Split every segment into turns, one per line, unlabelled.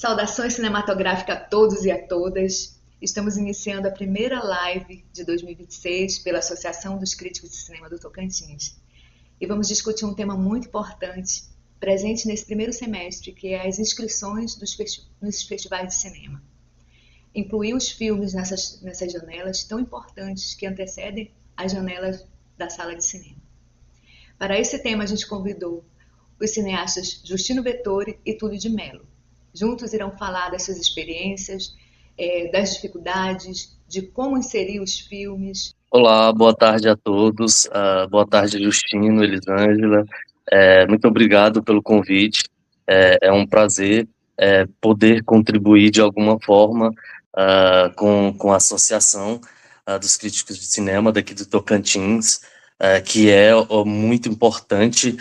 Saudações cinematográficas a todos e a todas. Estamos iniciando a primeira live de 2026 pela Associação dos Críticos de Cinema do Tocantins. E vamos discutir um tema muito importante, presente nesse primeiro semestre, que é as inscrições nos festivais de cinema. Incluir os filmes nessas janelas tão importantes que antecedem as janelas da sala de cinema. Para esse tema, a gente convidou os cineastas Justino Vettori e Túlio de Mello. Juntos irão falar das suas experiências, das dificuldades, de como inserir os filmes.
Olá, boa tarde a todos. Boa tarde, Justino, Elisângela. Muito obrigado pelo convite. É um prazer poder contribuir de alguma forma com a Associação dos Críticos de Cinema daqui do Tocantins, que é muito importante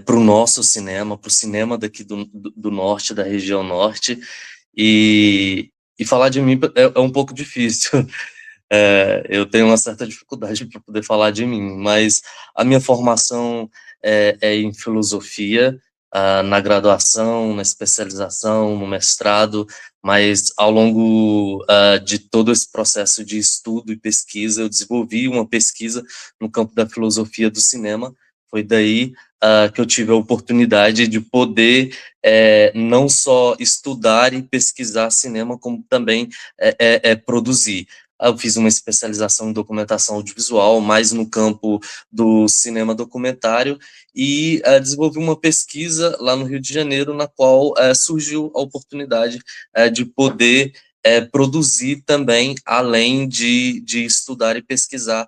para o nosso cinema, para o cinema daqui do norte, da região norte. E falar de mim é um pouco difícil. Eu tenho uma certa dificuldade para poder falar de mim, mas a minha formação é em filosofia, na graduação, na especialização, no mestrado, mas ao longo de todo esse processo de estudo e pesquisa, eu desenvolvi uma pesquisa no campo da filosofia do cinema. Foi daí que eu tive a oportunidade de poder não só estudar e pesquisar cinema, como também produzir. Eu fiz uma especialização em documentação audiovisual, mais no campo do cinema documentário, e desenvolvi uma pesquisa lá no Rio de Janeiro, na qual surgiu a oportunidade de poder produzir também, além de estudar e pesquisar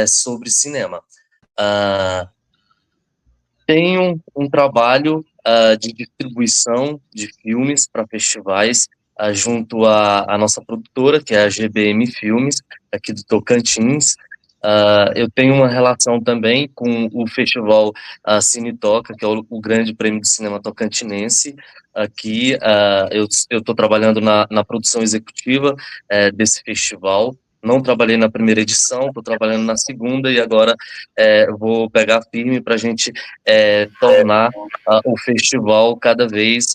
sobre cinema. Tenho um trabalho de distribuição de filmes para festivais, junto à nossa produtora, que é a GBM Filmes, aqui do Tocantins. Eu tenho uma relação também com o festival Cine Toca, que é o grande prêmio do cinema tocantinense. Aqui eu estou trabalhando na produção executiva desse festival. Não trabalhei na primeira edição, estou trabalhando na segunda, e agora vou pegar firme para a gente tornar o festival cada vez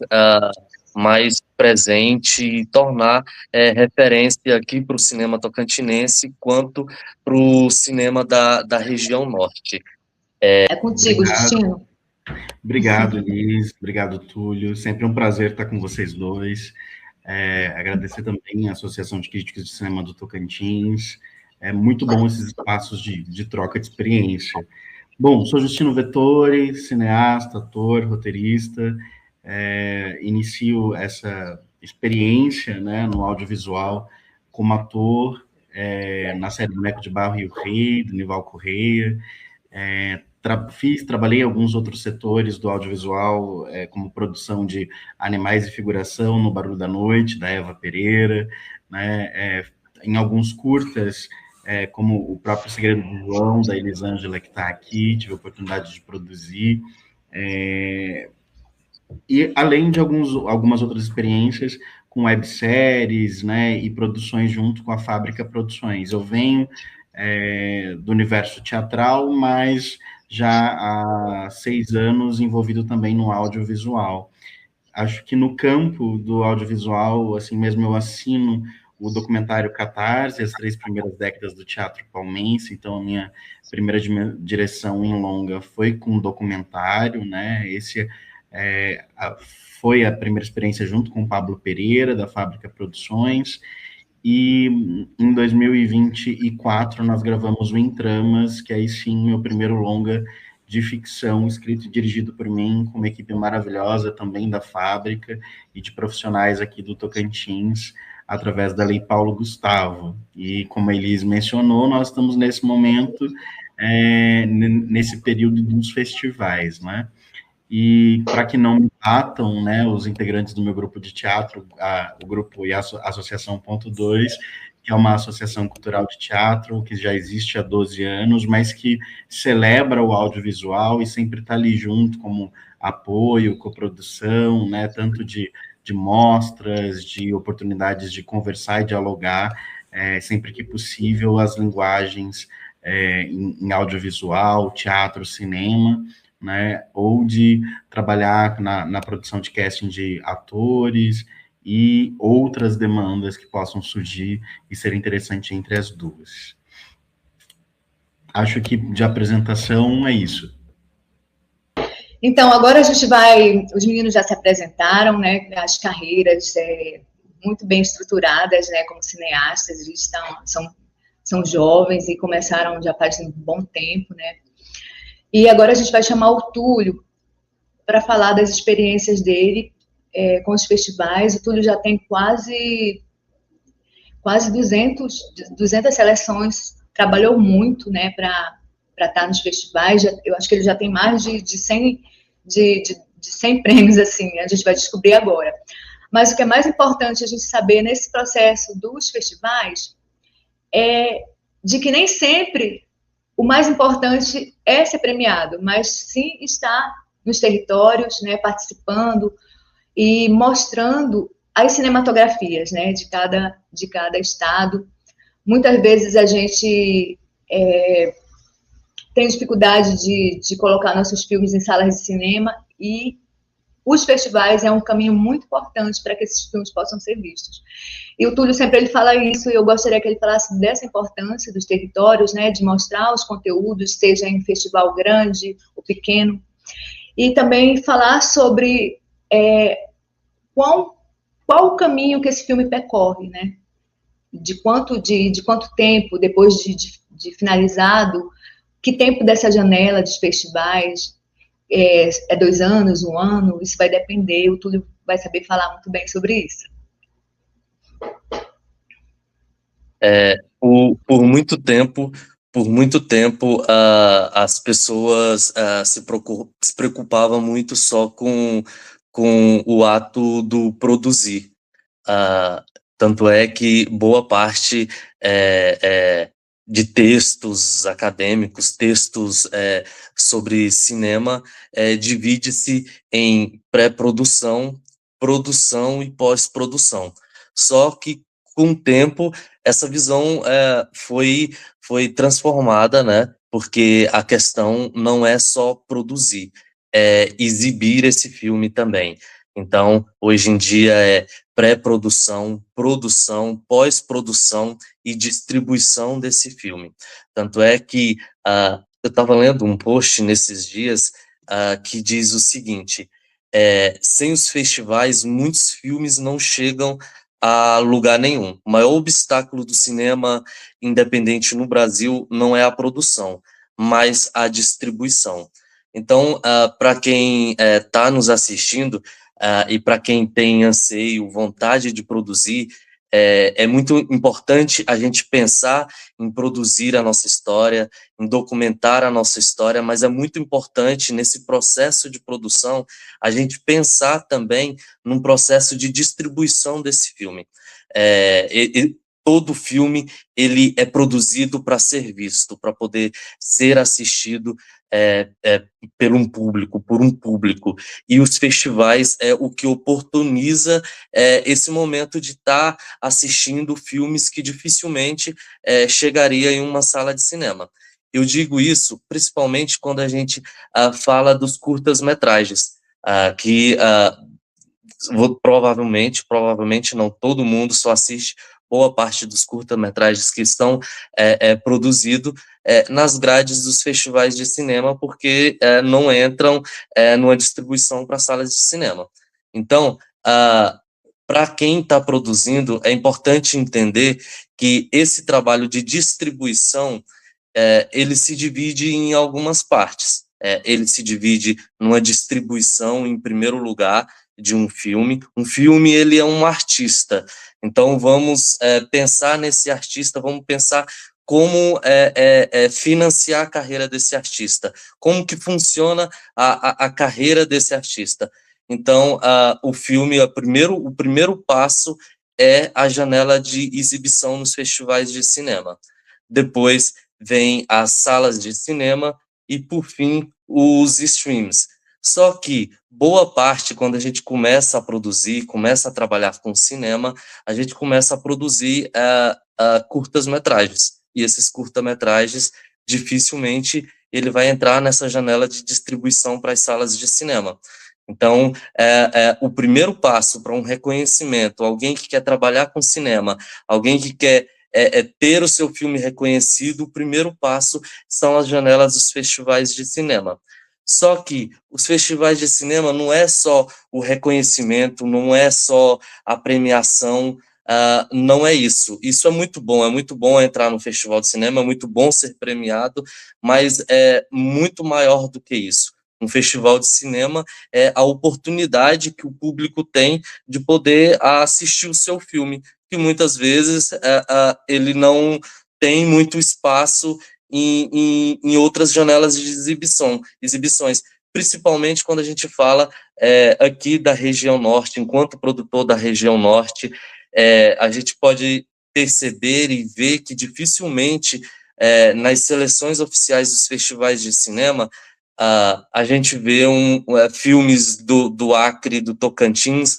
mais presente e tornar referência aqui para o cinema tocantinense, quanto para o cinema da região norte.
É contigo, Justino.
Obrigado, Liz. Obrigado, Túlio. Sempre um prazer estar com vocês dois. Agradecer também à Associação de Críticos de Cinema do Tocantins. É muito bom esses espaços de troca de experiência. Bom, sou Justino Vettori, cineasta, ator, roteirista. Inicio essa experiência, né, no audiovisual como ator na série Boneco de Barro e o Rei, do Nival Correia. Trabalhei em alguns outros setores do audiovisual, como produção de animais e figuração no Barulho da Noite, da Eva Pereira, né, em alguns curtas, como o próprio Segredo do João, da Elisângela, que está aqui, tive a oportunidade de produzir, e além de algumas outras experiências com webséries, né, e produções junto com a Fábrica Produções. Eu venho do universo teatral, mas já há 6 anos envolvido também no audiovisual. Acho que no campo do audiovisual, assim mesmo, eu assino o documentário Catarse, as 3 primeiras décadas do teatro palmense. Então, a minha primeira direção em longa foi com documentário, né? Esse foi a primeira experiência junto com o Pablo Pereira, da Fábrica Produções. E em 2024 nós gravamos o Em Tramas, que aí sim, meu primeiro longa de ficção, escrito e dirigido por mim, com uma equipe maravilhosa também da Fábrica e de profissionais aqui do Tocantins, através da Lei Paulo Gustavo. E como a Elis mencionou, nós estamos nesse momento, nesse período dos festivais, né? E para que não me batam, né, os integrantes do meu grupo de teatro, o grupo e a Associação Ponto 2, que é uma associação cultural de teatro que já existe há 12 anos, mas que celebra o audiovisual e sempre está ali junto como apoio, coprodução, né, tanto de mostras, de oportunidades de conversar e dialogar, sempre que possível, as linguagens em audiovisual, teatro, cinema, né, ou de trabalhar na produção de casting de atores e outras demandas que possam surgir e ser interessante entre as duas. Acho que de apresentação é isso.
Então, agora a gente vai... Os meninos já se apresentaram, né? As carreiras muito bem estruturadas, né? Como cineastas, eles são jovens e começaram já faz um bom tempo, né? E agora a gente vai chamar o Túlio para falar das experiências dele com os festivais. O Túlio já tem quase 200 seleções, trabalhou muito, né, para estar nos festivais. Eu acho que ele já tem mais de 100 prêmios, assim, a gente vai descobrir agora. Mas o que é mais importante a gente saber nesse processo dos festivais é de que nem sempre o mais importante é ser premiado, mas sim estar nos territórios, né, participando e mostrando as cinematografias, né, de cada estado. Muitas vezes a gente tem dificuldade de colocar nossos filmes em salas de cinema, e os festivais é um caminho muito importante para que esses filmes possam ser vistos. E o Túlio sempre ele fala isso, e eu gostaria que ele falasse dessa importância dos territórios, né, de mostrar os conteúdos, seja em festival grande ou pequeno, e também falar sobre qual o caminho que esse filme percorre, né? De quanto tempo, depois de finalizado, que tempo dessa janela dos festivais, 2 anos, 1 ano, isso vai depender, o Túlio vai saber falar muito bem sobre isso.
Por muito tempo, as pessoas se preocupavam muito só com o ato do produzir. Tanto é que boa parte de textos acadêmicos, textos sobre cinema, divide-se em pré-produção, produção e pós-produção. Só que, com o tempo, essa visão foi transformada, né? Porque a questão não é só produzir, é exibir esse filme também. Então, hoje em dia é pré-produção, produção, pós-produção e distribuição desse filme. Tanto é que eu estava lendo um post nesses dias que diz o seguinte: sem os festivais, muitos filmes não chegam a lugar nenhum. O maior obstáculo do cinema independente no Brasil não é a produção, mas a distribuição. Então, para quem está nos assistindo, e para quem tem anseio, vontade de produzir, é muito importante a gente pensar em produzir a nossa história, em documentar a nossa história, mas é muito importante, nesse processo de produção, a gente pensar também num processo de distribuição desse filme. Todo filme ele é produzido para ser visto, para poder ser assistido por um público, e os festivais é o que oportuniza esse momento de estar assistindo filmes que dificilmente chegaria em uma sala de cinema. Eu digo isso principalmente quando a gente fala dos curtas-metragens, que provavelmente não todo mundo só assiste boa parte dos curta-metragens que estão produzidos nas grades dos festivais de cinema, porque não entram numa distribuição para salas de cinema. Então, para quem está produzindo, é importante entender que esse trabalho de distribuição, ele se divide em algumas partes. Ele se divide numa distribuição, em primeiro lugar, de um filme. Um filme, ele é um artista. Então, vamos pensar nesse artista, vamos pensar como financiar a carreira desse artista, como que funciona a carreira desse artista. Então, o filme, o primeiro passo é a janela de exibição nos festivais de cinema. Depois vem as salas de cinema e, por fim, os streams. Só que boa parte, quando a gente começa a produzir, começa a trabalhar com cinema, a gente começa a produzir curtas-metragens. E esses curta-metragens, dificilmente, ele vai entrar nessa janela de distribuição para as salas de cinema. Então, o primeiro passo para um reconhecimento, alguém que quer trabalhar com cinema, alguém que quer ter o seu filme reconhecido, o primeiro passo são as janelas dos festivais de cinema. Só que os festivais de cinema não é só o reconhecimento, não é só a premiação, não é isso. Isso é muito bom entrar no festival de cinema, é muito bom ser premiado, mas é muito maior do que isso. Um festival de cinema é a oportunidade que o público tem de poder assistir o seu filme, que muitas vezes ele não tem muito espaço em outras janelas de exibições, principalmente quando a gente fala aqui da região norte. Enquanto produtor da região norte, a gente pode perceber e ver que dificilmente nas seleções oficiais dos festivais de cinema a gente vê filmes do Acre, do Tocantins,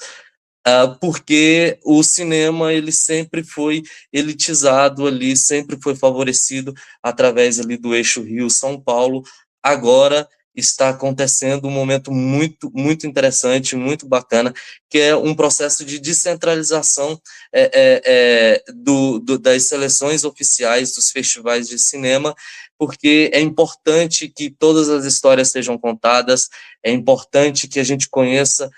porque o cinema ele sempre foi elitizado ali, sempre foi favorecido através ali do eixo Rio-São Paulo. Agora está acontecendo um momento muito, muito interessante, muito bacana, que é um processo de descentralização das seleções oficiais dos festivais de cinema, porque é importante que todas as histórias sejam contadas, é importante que a gente conheça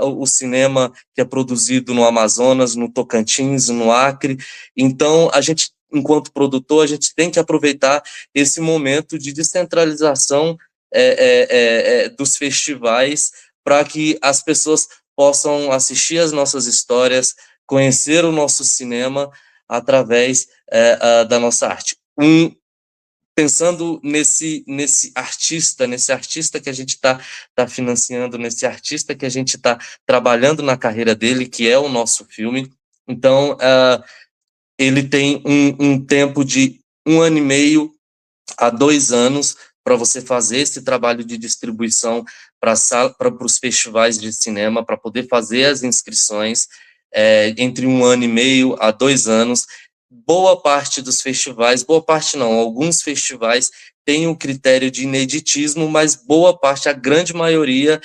o cinema que é produzido no Amazonas, no Tocantins, no Acre. Então, a gente, enquanto produtor, a gente tem que aproveitar esse momento de descentralização dos festivais para que as pessoas possam assistir as nossas histórias, conhecer o nosso cinema através da nossa arte. Pensando nesse artista que a gente está financiando, nesse artista que a gente está trabalhando na carreira dele, que é o nosso filme. Então, ele tem um tempo de 1 ano e meio a 2 anos para você fazer esse trabalho de distribuição para os festivais de cinema, para poder fazer as inscrições, entre 1 ano e meio a 2 anos. Boa parte dos festivais, boa parte não, alguns festivais têm um critério de ineditismo, mas boa parte, a grande maioria,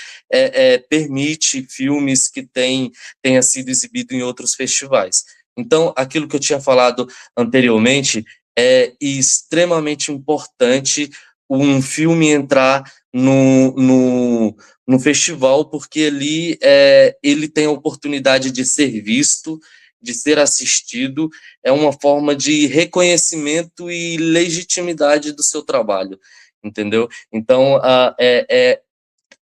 permite filmes que tenha sido exibido em outros festivais. Então, aquilo que eu tinha falado anteriormente, é extremamente importante um filme entrar no festival, porque ali ele tem a oportunidade de ser visto, de ser assistido, é uma forma de reconhecimento e legitimidade do seu trabalho, entendeu? Então,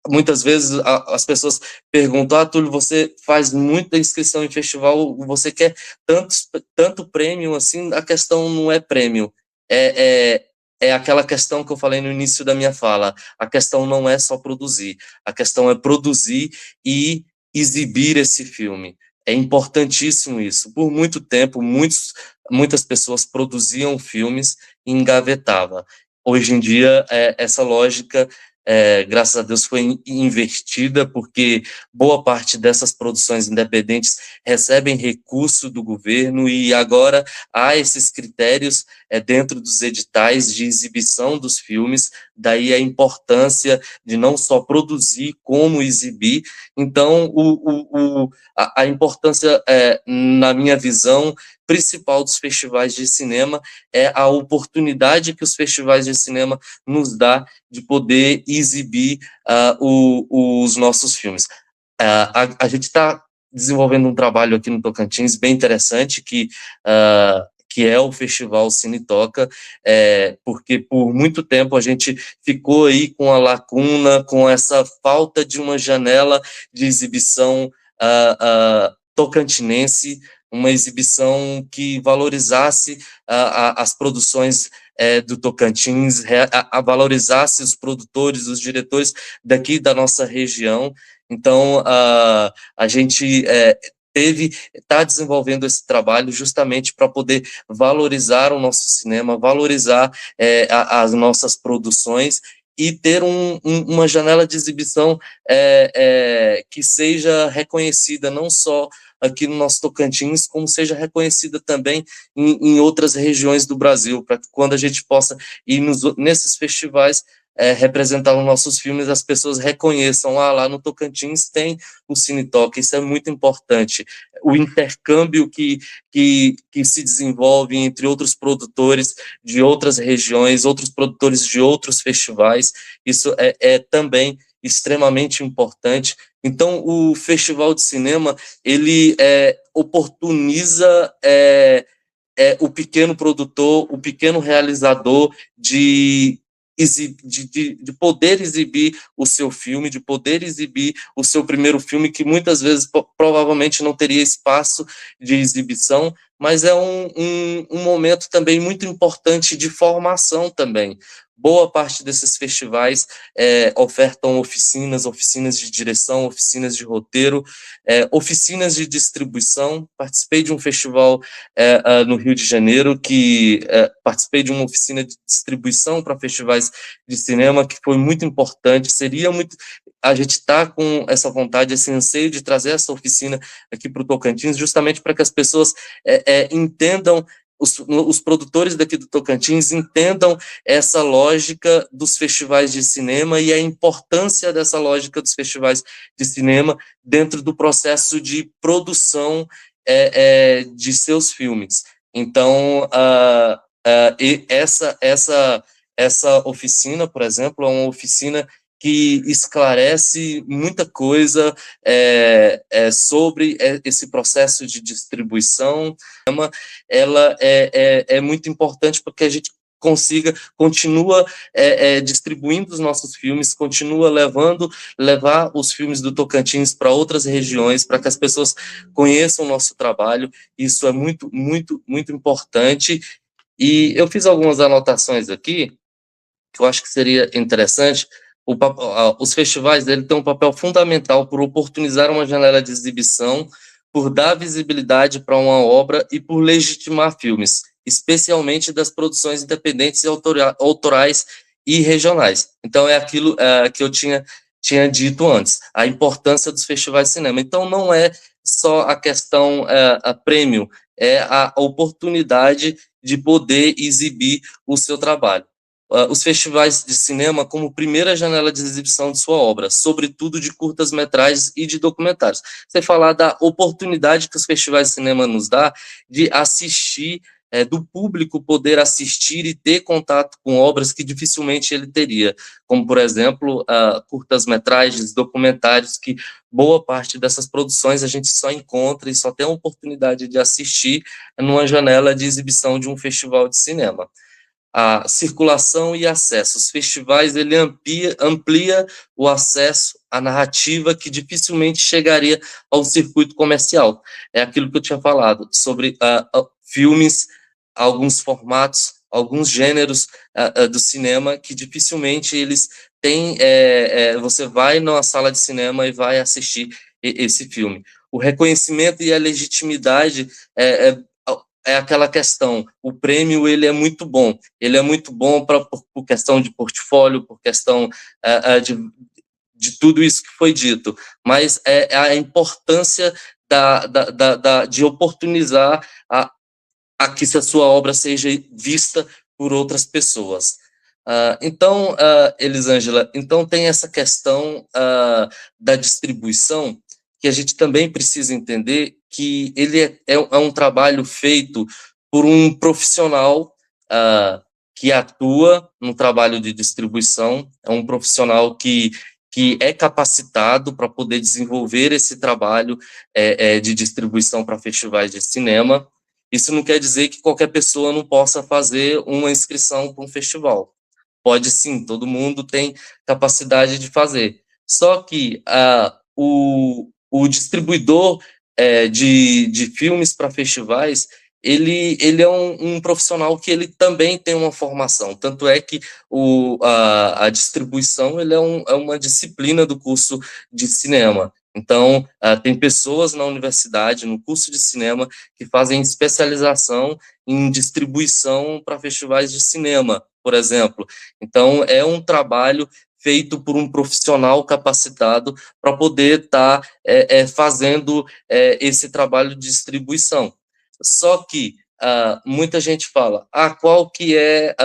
muitas vezes as pessoas perguntam: Túlio, você faz muita inscrição em festival, você quer tanto prêmio assim? A questão não é prêmio, é aquela questão que eu falei no início da minha fala. A questão não é só produzir, a questão é produzir e exibir esse filme. É importantíssimo isso. Por muito tempo, muitas pessoas produziam filmes e engavetavam. Hoje em dia, essa lógica, graças a Deus, foi invertida, porque boa parte dessas produções independentes recebem recurso do governo, e agora há esses critérios dentro dos editais de exibição dos filmes, daí a importância de não só produzir, como exibir. Então, a importância, na minha visão, principal dos festivais de cinema é a oportunidade que os festivais de cinema nos dá de poder exibir os nossos filmes. A gente está desenvolvendo um trabalho aqui no Tocantins bem interessante, que é o Festival Cine Toca, porque por muito tempo a gente ficou aí com a lacuna, com essa falta de uma janela de exibição tocantinense, uma exibição que valorizasse as produções do Tocantins, valorizasse os produtores, os diretores daqui da nossa região. Então, a gente está desenvolvendo esse trabalho justamente para poder valorizar o nosso cinema, valorizar as nossas produções e ter uma janela de exibição que seja reconhecida não só aqui no nosso Tocantins, como seja reconhecida também em outras regiões do Brasil, para que quando a gente possa ir nesses festivais, representar os nossos filmes, as pessoas reconheçam, lá no Tocantins tem o Cine Toca, isso é muito importante. O intercâmbio que se desenvolve entre outros produtores de outras regiões, outros produtores de outros festivais, isso é também extremamente importante. Então, o Festival de Cinema, ele oportuniza o pequeno produtor, o pequeno realizador de poder exibir o seu filme, de poder exibir o seu primeiro filme, que muitas vezes provavelmente não teria espaço de exibição, mas é um momento também muito importante de formação também. Boa parte desses festivais ofertam oficinas de direção, oficinas de roteiro, oficinas de distribuição. Participei de um festival no Rio de Janeiro, que participei de uma oficina de distribuição para festivais de cinema, que foi muito importante. Seria muito... A gente está com essa vontade, esse anseio de trazer essa oficina aqui para o Tocantins, justamente para que as pessoas entendam, os produtores daqui do Tocantins entendam essa lógica dos festivais de cinema e a importância dessa lógica dos festivais de cinema dentro do processo de produção de seus filmes. Então, essa oficina, por exemplo, é uma oficina que esclarece muita coisa sobre esse processo de distribuição. Ela é muito importante porque a gente continua distribuindo os nossos filmes, continua levar os filmes do Tocantins para outras regiões, para que as pessoas conheçam o nosso trabalho. Isso é muito, muito, muito importante. E eu fiz algumas anotações aqui, que eu acho que seria interessante. Os festivais dele têm um papel fundamental por oportunizar uma janela de exibição, por dar visibilidade para uma obra e por legitimar filmes, especialmente das produções independentes e autorais e regionais. Então, é aquilo que eu tinha dito antes, a importância dos festivais de cinema. Então, não é só a questão a prêmio, é a oportunidade de poder exibir o seu trabalho. Os festivais de cinema como primeira janela de exibição de sua obra, sobretudo de curtas-metragens e de documentários. Você falar da oportunidade que os festivais de cinema nos dá de assistir, do público poder assistir e ter contato com obras que dificilmente ele teria, como, por exemplo, curtas-metragens, documentários, que boa parte dessas produções a gente só encontra e só tem a oportunidade de assistir numa janela de exibição de um festival de cinema. A circulação e acesso. Os festivais, ele amplia o acesso à narrativa que dificilmente chegaria ao circuito comercial. É aquilo que eu tinha falado, sobre filmes, alguns formatos, alguns gêneros do cinema que dificilmente eles têm... você vai numa sala de cinema e vai assistir esse filme. O reconhecimento e a legitimidade é aquela questão, o prêmio ele é muito bom por questão de portfólio, por questão de tudo isso que foi dito, mas é a importância de oportunizar a que a sua obra seja vista por outras pessoas. Então, Elisângela, então tem essa questão da distribuição, que a gente também precisa entender que ele é um trabalho feito por um profissional que atua no trabalho de distribuição, é um profissional que é capacitado para poder desenvolver esse trabalho de distribuição para festivais de cinema. Isso não quer dizer que qualquer pessoa não possa fazer uma inscrição para um festival. Pode sim, todo mundo tem capacidade de fazer. Só que o distribuidor de filmes para festivais, ele é um profissional que ele também tem uma formação, tanto é que a distribuição ele é uma disciplina do curso de cinema. Então, tem pessoas na universidade, no curso de cinema, que fazem especialização em distribuição para festivais de cinema, por exemplo. Então, é um trabalho feito por um profissional capacitado para poder estar fazendo esse trabalho de distribuição. Só que muita gente fala, qual que é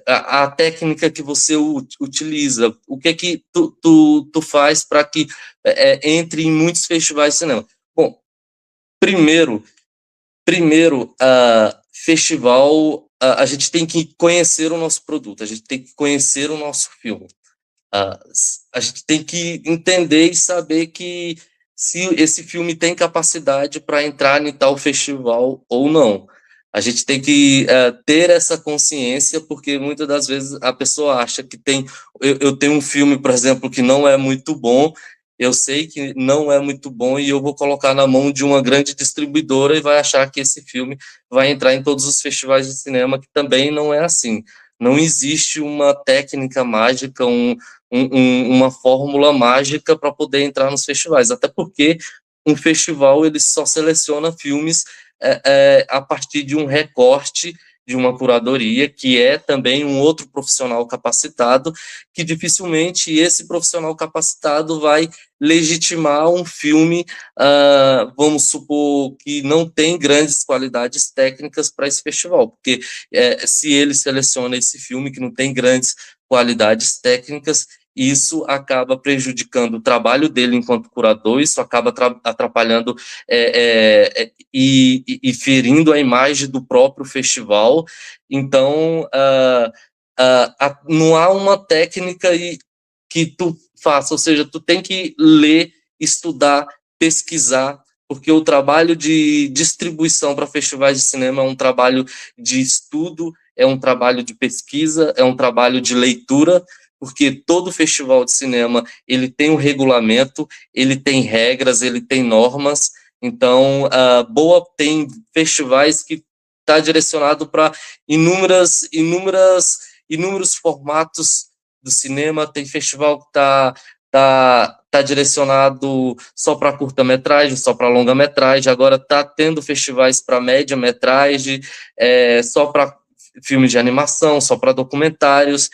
a técnica que você utiliza, o que é que tu faz para que entre em muitos festivais de cinema? Bom, primeiro, festival, a gente tem que conhecer o nosso produto, a gente tem que conhecer o nosso filme. A gente tem que entender e saber que se esse filme tem capacidade para entrar em tal festival ou não. A gente tem que ter essa consciência, porque muitas das vezes a pessoa acha que tem... Eu tenho um filme, por exemplo, que não é muito bom, eu sei que não é muito bom e eu vou colocar na mão de uma grande distribuidora e vai achar que esse filme vai entrar em todos os festivais de cinema, que também não é assim. Não existe uma técnica mágica, uma fórmula mágica para poder entrar nos festivais, até porque um festival ele só seleciona filmes a partir de um recorte de uma curadoria, que é também um outro profissional capacitado, que dificilmente esse profissional capacitado vai legitimar um filme, vamos supor, que não tem grandes qualidades técnicas para esse festival, porque se ele seleciona esse filme que não tem grandes qualidades técnicas, isso acaba prejudicando o trabalho dele enquanto curador, isso acaba atrapalhando e ferindo a imagem do próprio festival. Então, não há uma técnica que tu faça, ou seja, tu tem que ler, estudar, pesquisar, porque o trabalho de distribuição para festivais de cinema é um trabalho de estudo, é um trabalho de pesquisa, é um trabalho de leitura, porque todo festival de cinema ele tem um regulamento, ele tem regras, ele tem normas. Então, tem festivais que está direcionado para inúmeros formatos do cinema. Tem festival que tá direcionado só para curta-metragem, só para longa-metragem. Agora está tendo festivais para média-metragem, só para filmes de animação, só para documentários.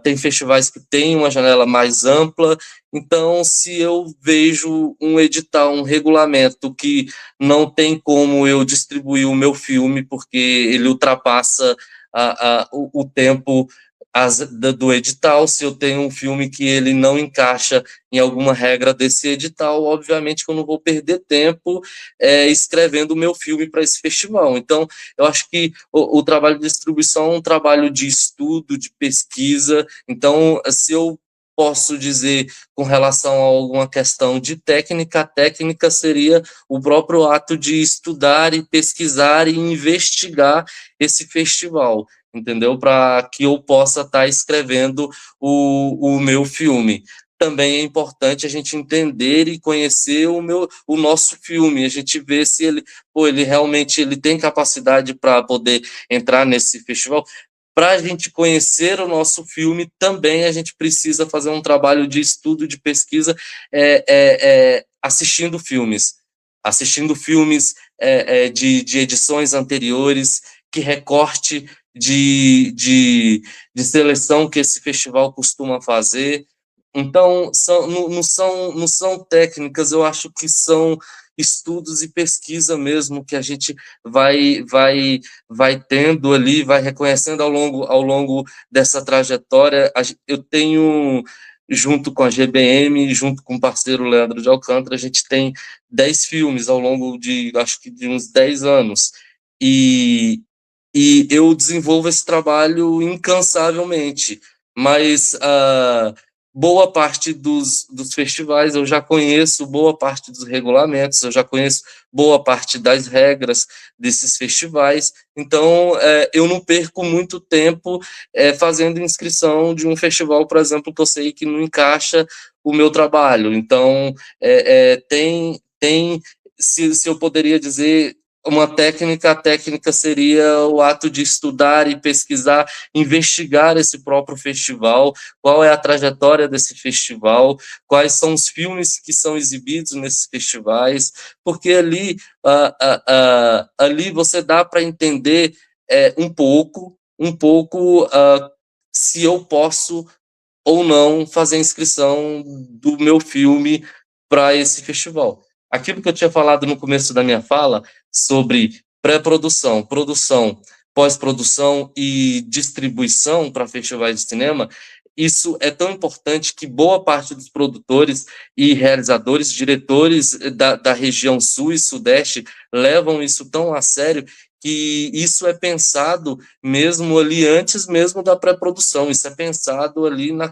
Tem festivais que têm uma janela mais ampla. Então, se eu vejo um edital, um regulamento que não tem como eu distribuir o meu filme porque ele ultrapassa o tempo do edital, se eu tenho um filme que ele não encaixa em alguma regra desse edital, obviamente que eu não vou perder tempo escrevendo o meu filme para esse festival. Então, eu acho que o trabalho de distribuição é um trabalho de estudo, de pesquisa. Então, se eu posso dizer com relação a alguma questão de técnica, a técnica seria o próprio ato de estudar e pesquisar e investigar esse festival, entendeu? Para que eu possa estar escrevendo o meu filme. Também é importante a gente entender e conhecer o nosso filme, a gente ver se ele realmente ele tem capacidade para poder entrar nesse festival. Para a gente conhecer o nosso filme, também a gente precisa fazer um trabalho de estudo, de pesquisa, assistindo filmes de edições anteriores, que recorte de seleção que esse festival costuma fazer. Então, não são técnicas, eu acho que são estudos e pesquisa mesmo que a gente vai tendo ali, vai reconhecendo ao longo dessa trajetória. Eu tenho, junto com a GBM, junto com o parceiro Leandro de Alcântara, a gente tem 10 filmes ao longo acho que de uns 10 anos, e eu desenvolvo esse trabalho incansavelmente, mas boa parte dos festivais eu já conheço, boa parte dos regulamentos, eu já conheço boa parte das regras desses festivais, então eu não perco muito tempo fazendo inscrição de um festival, por exemplo, que eu sei que não encaixa o meu trabalho. Então, se eu poderia dizer uma técnica, a técnica seria o ato de estudar e pesquisar, investigar esse próprio festival, qual é a trajetória desse festival, quais são os filmes que são exibidos nesses festivais, porque ali você dá para entender um pouco se eu posso ou não fazer inscrição do meu filme para esse festival. Aquilo que eu tinha falado no começo da minha fala sobre pré-produção, produção, pós-produção e distribuição para festivais de cinema, isso é tão importante que boa parte dos produtores e realizadores, diretores da região sul e sudeste levam isso tão a sério que isso é pensado mesmo ali antes mesmo da pré-produção, isso é pensado ali na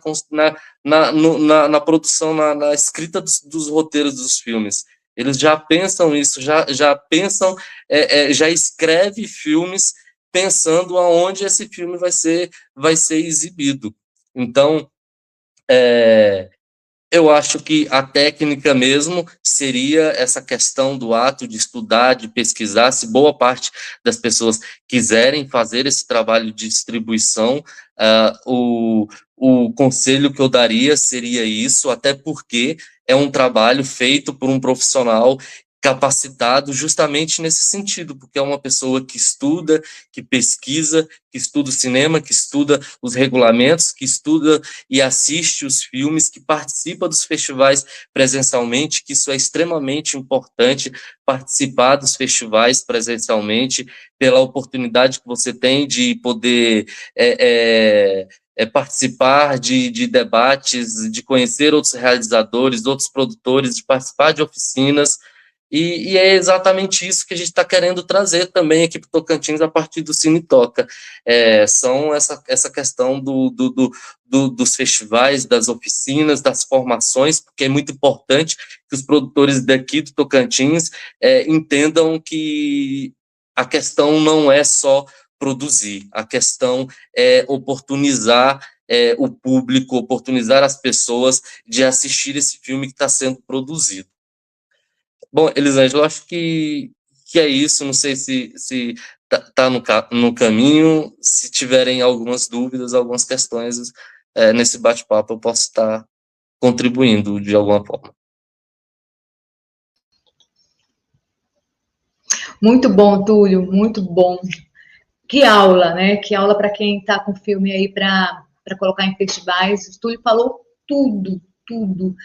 produção, na escrita dos roteiros dos filmes. Eles já pensam isso, já pensam, já escreve filmes pensando aonde esse filme vai ser exibido. Então, eu acho que a técnica mesmo seria essa questão do ato de estudar, de pesquisar. Se boa parte das pessoas quiserem fazer esse trabalho de distribuição, o conselho que eu daria seria isso, até porque é um trabalho feito por um profissional capacitado justamente nesse sentido, porque é uma pessoa que estuda, que pesquisa, que estuda o cinema, que estuda os regulamentos, que estuda e assiste os filmes, que participa dos festivais presencialmente, que isso é extremamente importante, participar dos festivais presencialmente, pela oportunidade que você tem de poder participar de debates, de conhecer outros realizadores, outros produtores, de participar de oficinas. E é exatamente isso que a gente está querendo trazer também aqui para o Tocantins a partir do Cine Toca. São essa questão dos festivais, das oficinas, das formações, porque é muito importante que os produtores daqui do Tocantins entendam que a questão não é só produzir, a questão é oportunizar o público, oportunizar as pessoas de assistir esse filme que está sendo produzido. Bom, Elisângela, eu acho que é isso. Não sei se tá no caminho. Se tiverem algumas dúvidas, algumas questões nesse bate-papo, eu posso estar contribuindo de alguma forma.
Muito bom, Túlio, muito bom. Que aula, né? Que aula para quem está com filme aí para colocar em festivais. O Túlio falou tudo, tudo.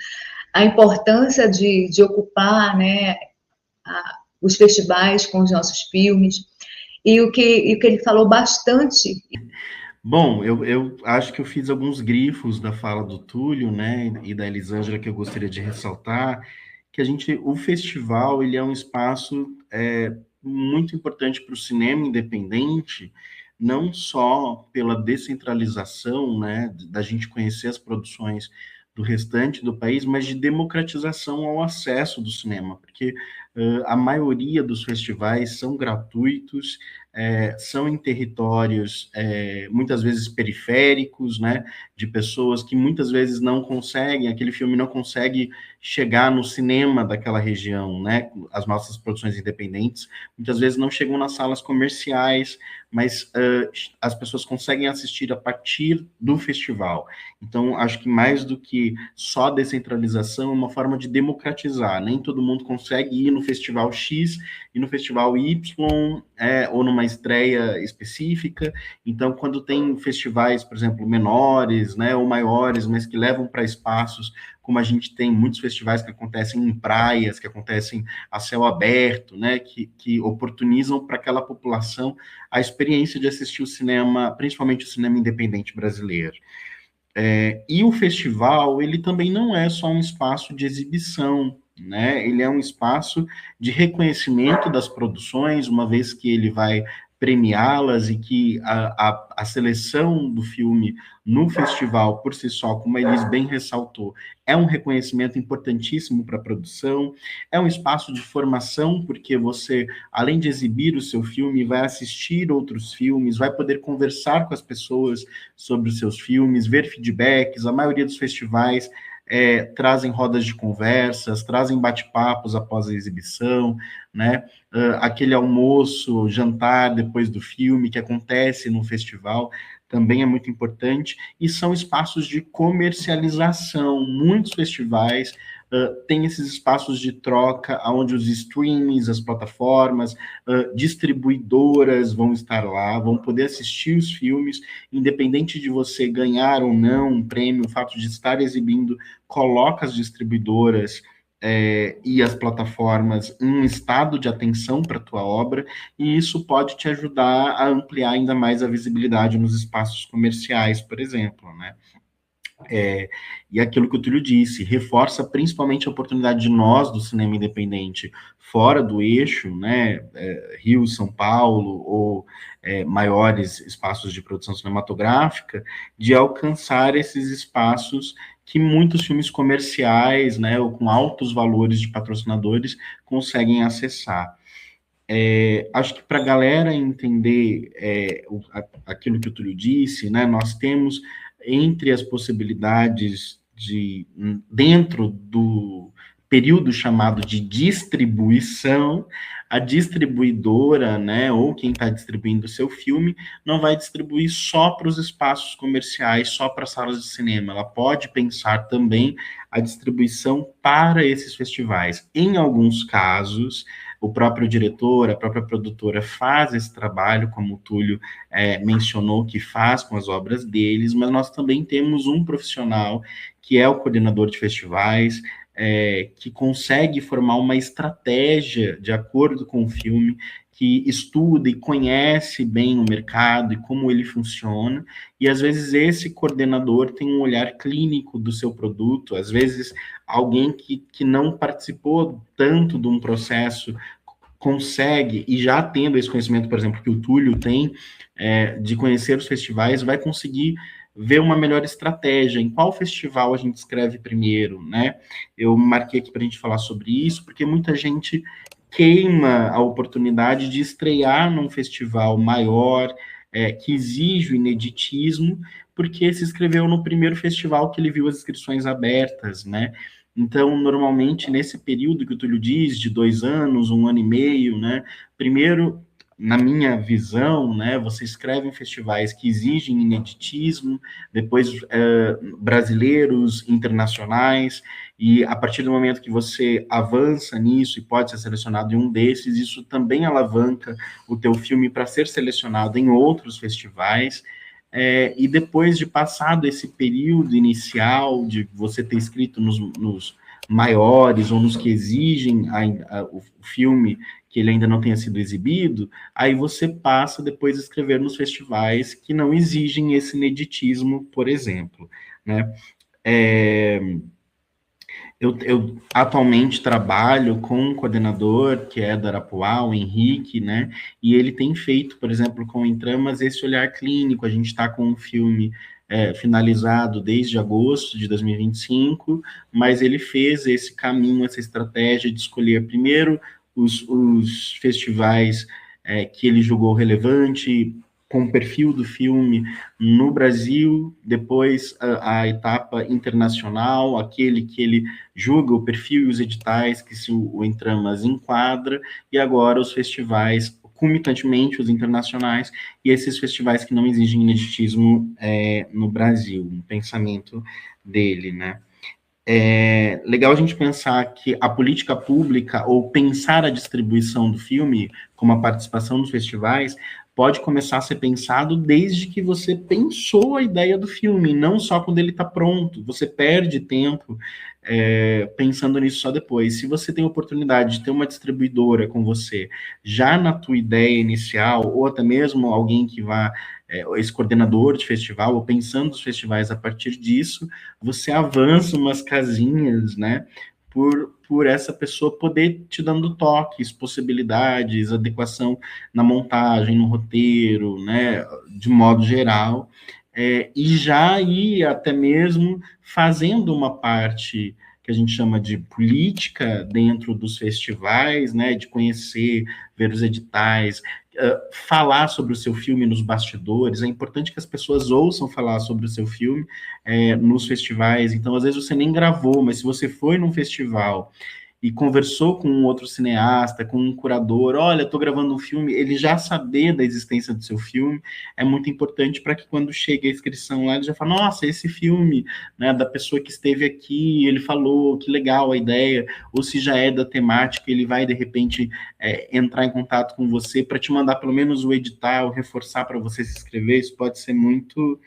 A importância de ocupar, né, os festivais com os nossos filmes. E o que ele falou bastante.
Bom, eu acho que eu fiz alguns grifos da fala do Túlio, né, e da Elisângela que eu gostaria de ressaltar, que o festival, ele é um espaço muito importante para o cinema independente, não só pela descentralização, né, da gente conhecer as produções do restante do país, mas de democratização ao acesso do cinema, porque a maioria dos festivais são gratuitos, são em territórios muitas vezes periféricos, né, de pessoas que muitas vezes não conseguem, aquele filme não consegue chegar no cinema daquela região, né, as nossas produções independentes, muitas vezes não chegam nas salas comerciais, mas as pessoas conseguem assistir a partir do festival. Então, acho que mais do que só descentralização, é uma forma de democratizar. Nem todo mundo consegue ir no festival X e no festival Y, ou numa estreia específica. Então, quando tem festivais, por exemplo, menores, né, ou maiores, mas que levam para espaços, como a gente tem muitos festivais que acontecem em praias, que acontecem a céu aberto, né, que oportunizam para aquela população a experiência de assistir o cinema, principalmente o cinema independente brasileiro. E o festival, ele também não é só um espaço de exibição, né? Ele é um espaço de reconhecimento das produções, uma vez que ele vai premiá-las e que a seleção do filme no festival, por si só, como a Elis bem ressaltou, é um reconhecimento importantíssimo para a produção, é um espaço de formação, porque você, além de exibir o seu filme, vai assistir outros filmes, vai poder conversar com as pessoas sobre os seus filmes, ver feedbacks. A maioria dos festivais trazem rodas de conversas, trazem bate-papos após a exibição, né? Aquele almoço, jantar depois do filme que acontece no festival também é muito importante, e são espaços de comercialização. Muitos festivais têm esses espaços de troca, onde os streamings, as plataformas, distribuidoras vão estar lá, vão poder assistir os filmes, independente de você ganhar ou não um prêmio, o fato de estar exibindo coloca as distribuidoras e as plataformas em um estado de atenção para a tua obra, e isso pode te ajudar a ampliar ainda mais a visibilidade nos espaços comerciais, por exemplo, né? E aquilo que o Túlio disse, reforça principalmente a oportunidade de nós, do cinema independente, fora do eixo, né, Rio, São Paulo, ou maiores espaços de produção cinematográfica, de alcançar esses espaços que muitos filmes comerciais, né, ou com altos valores de patrocinadores, conseguem acessar. Acho que para a galera entender aquilo que o Túlio disse, né, nós temos entre as possibilidades de, dentro do período chamado de distribuição, a distribuidora, né, ou quem está distribuindo o seu filme, não vai distribuir só para os espaços comerciais, só para salas de cinema. Ela pode pensar também a distribuição para esses festivais. Em alguns casos, o próprio diretor, a própria produtora faz esse trabalho, como o Túlio mencionou que faz com as obras deles, mas nós também temos um profissional que é o coordenador de festivais, que consegue formar uma estratégia de acordo com o filme, que estuda e conhece bem o mercado e como ele funciona, e às vezes esse coordenador tem um olhar clínico do seu produto, às vezes alguém que não participou tanto de um processo consegue, e já tendo esse conhecimento, por exemplo, que o Túlio tem, de conhecer os festivais, vai conseguir ver uma melhor estratégia, em qual festival a gente escreve primeiro, né? Eu marquei aqui para a gente falar sobre isso, porque muita gente queima a oportunidade de estrear num festival maior, que exige o ineditismo, porque se inscreveu no primeiro festival que ele viu as inscrições abertas, né? Então, normalmente, nesse período que o Túlio diz, de 2 anos, 1 ano e meio, né? Primeiro, na minha visão, né, você escreve em festivais que exigem ineditismo, depois brasileiros, internacionais, e a partir do momento que você avança nisso e pode ser selecionado em um desses, isso também alavanca o teu filme para ser selecionado em outros festivais. E depois de passado esse período inicial de você ter escrito nos maiores ou nos que exigem o filme que ele ainda não tenha sido exibido, aí você passa depois a escrever nos festivais que não exigem esse ineditismo, por exemplo, né? Eu atualmente trabalho com um coordenador que é do Arapuá, o Henrique, né? E ele tem feito, por exemplo, com o Intramas, esse olhar clínico. A gente está com um filme finalizado desde agosto de 2025, mas ele fez esse caminho, essa estratégia de escolher primeiro os festivais que ele julgou relevante, com o perfil do filme no Brasil, depois a etapa internacional, aquele que ele julga o perfil e os editais que se o Intramas enquadra, e agora os festivais, concomitantemente os internacionais, e esses festivais que não exigem ineditismo no Brasil, um pensamento dele, né? É legal a gente pensar que a política pública, ou pensar a distribuição do filme, como a participação nos festivais, pode começar a ser pensado desde que você pensou a ideia do filme, não só quando ele está pronto. Você perde tempo pensando nisso só depois. Se você tem a oportunidade de ter uma distribuidora com você, já na tua ideia inicial, ou até mesmo alguém que vá, esse coordenador de festival, ou pensando os festivais a partir disso, você avança umas casinhas, né? Por essa pessoa poder te dando toques, possibilidades, adequação na montagem, no roteiro, né, de modo geral, e já ir até mesmo fazendo uma parte que a gente chama de política dentro dos festivais, né, de conhecer, ver os editais, falar sobre o seu filme nos bastidores. É importante que as pessoas ouçam falar sobre o seu filme nos festivais. Então, às vezes você nem gravou, mas se você foi num festival e conversou com um outro cineasta, com um curador, olha, estou gravando um filme, ele já saber da existência do seu filme é muito importante para que quando chega a inscrição lá, ele já fala, nossa, esse filme, né, da pessoa que esteve aqui, ele falou, que legal a ideia, ou se já é da temática, ele vai, de repente, entrar em contato com você para te mandar pelo menos o edital, reforçar para você se inscrever, isso pode ser muito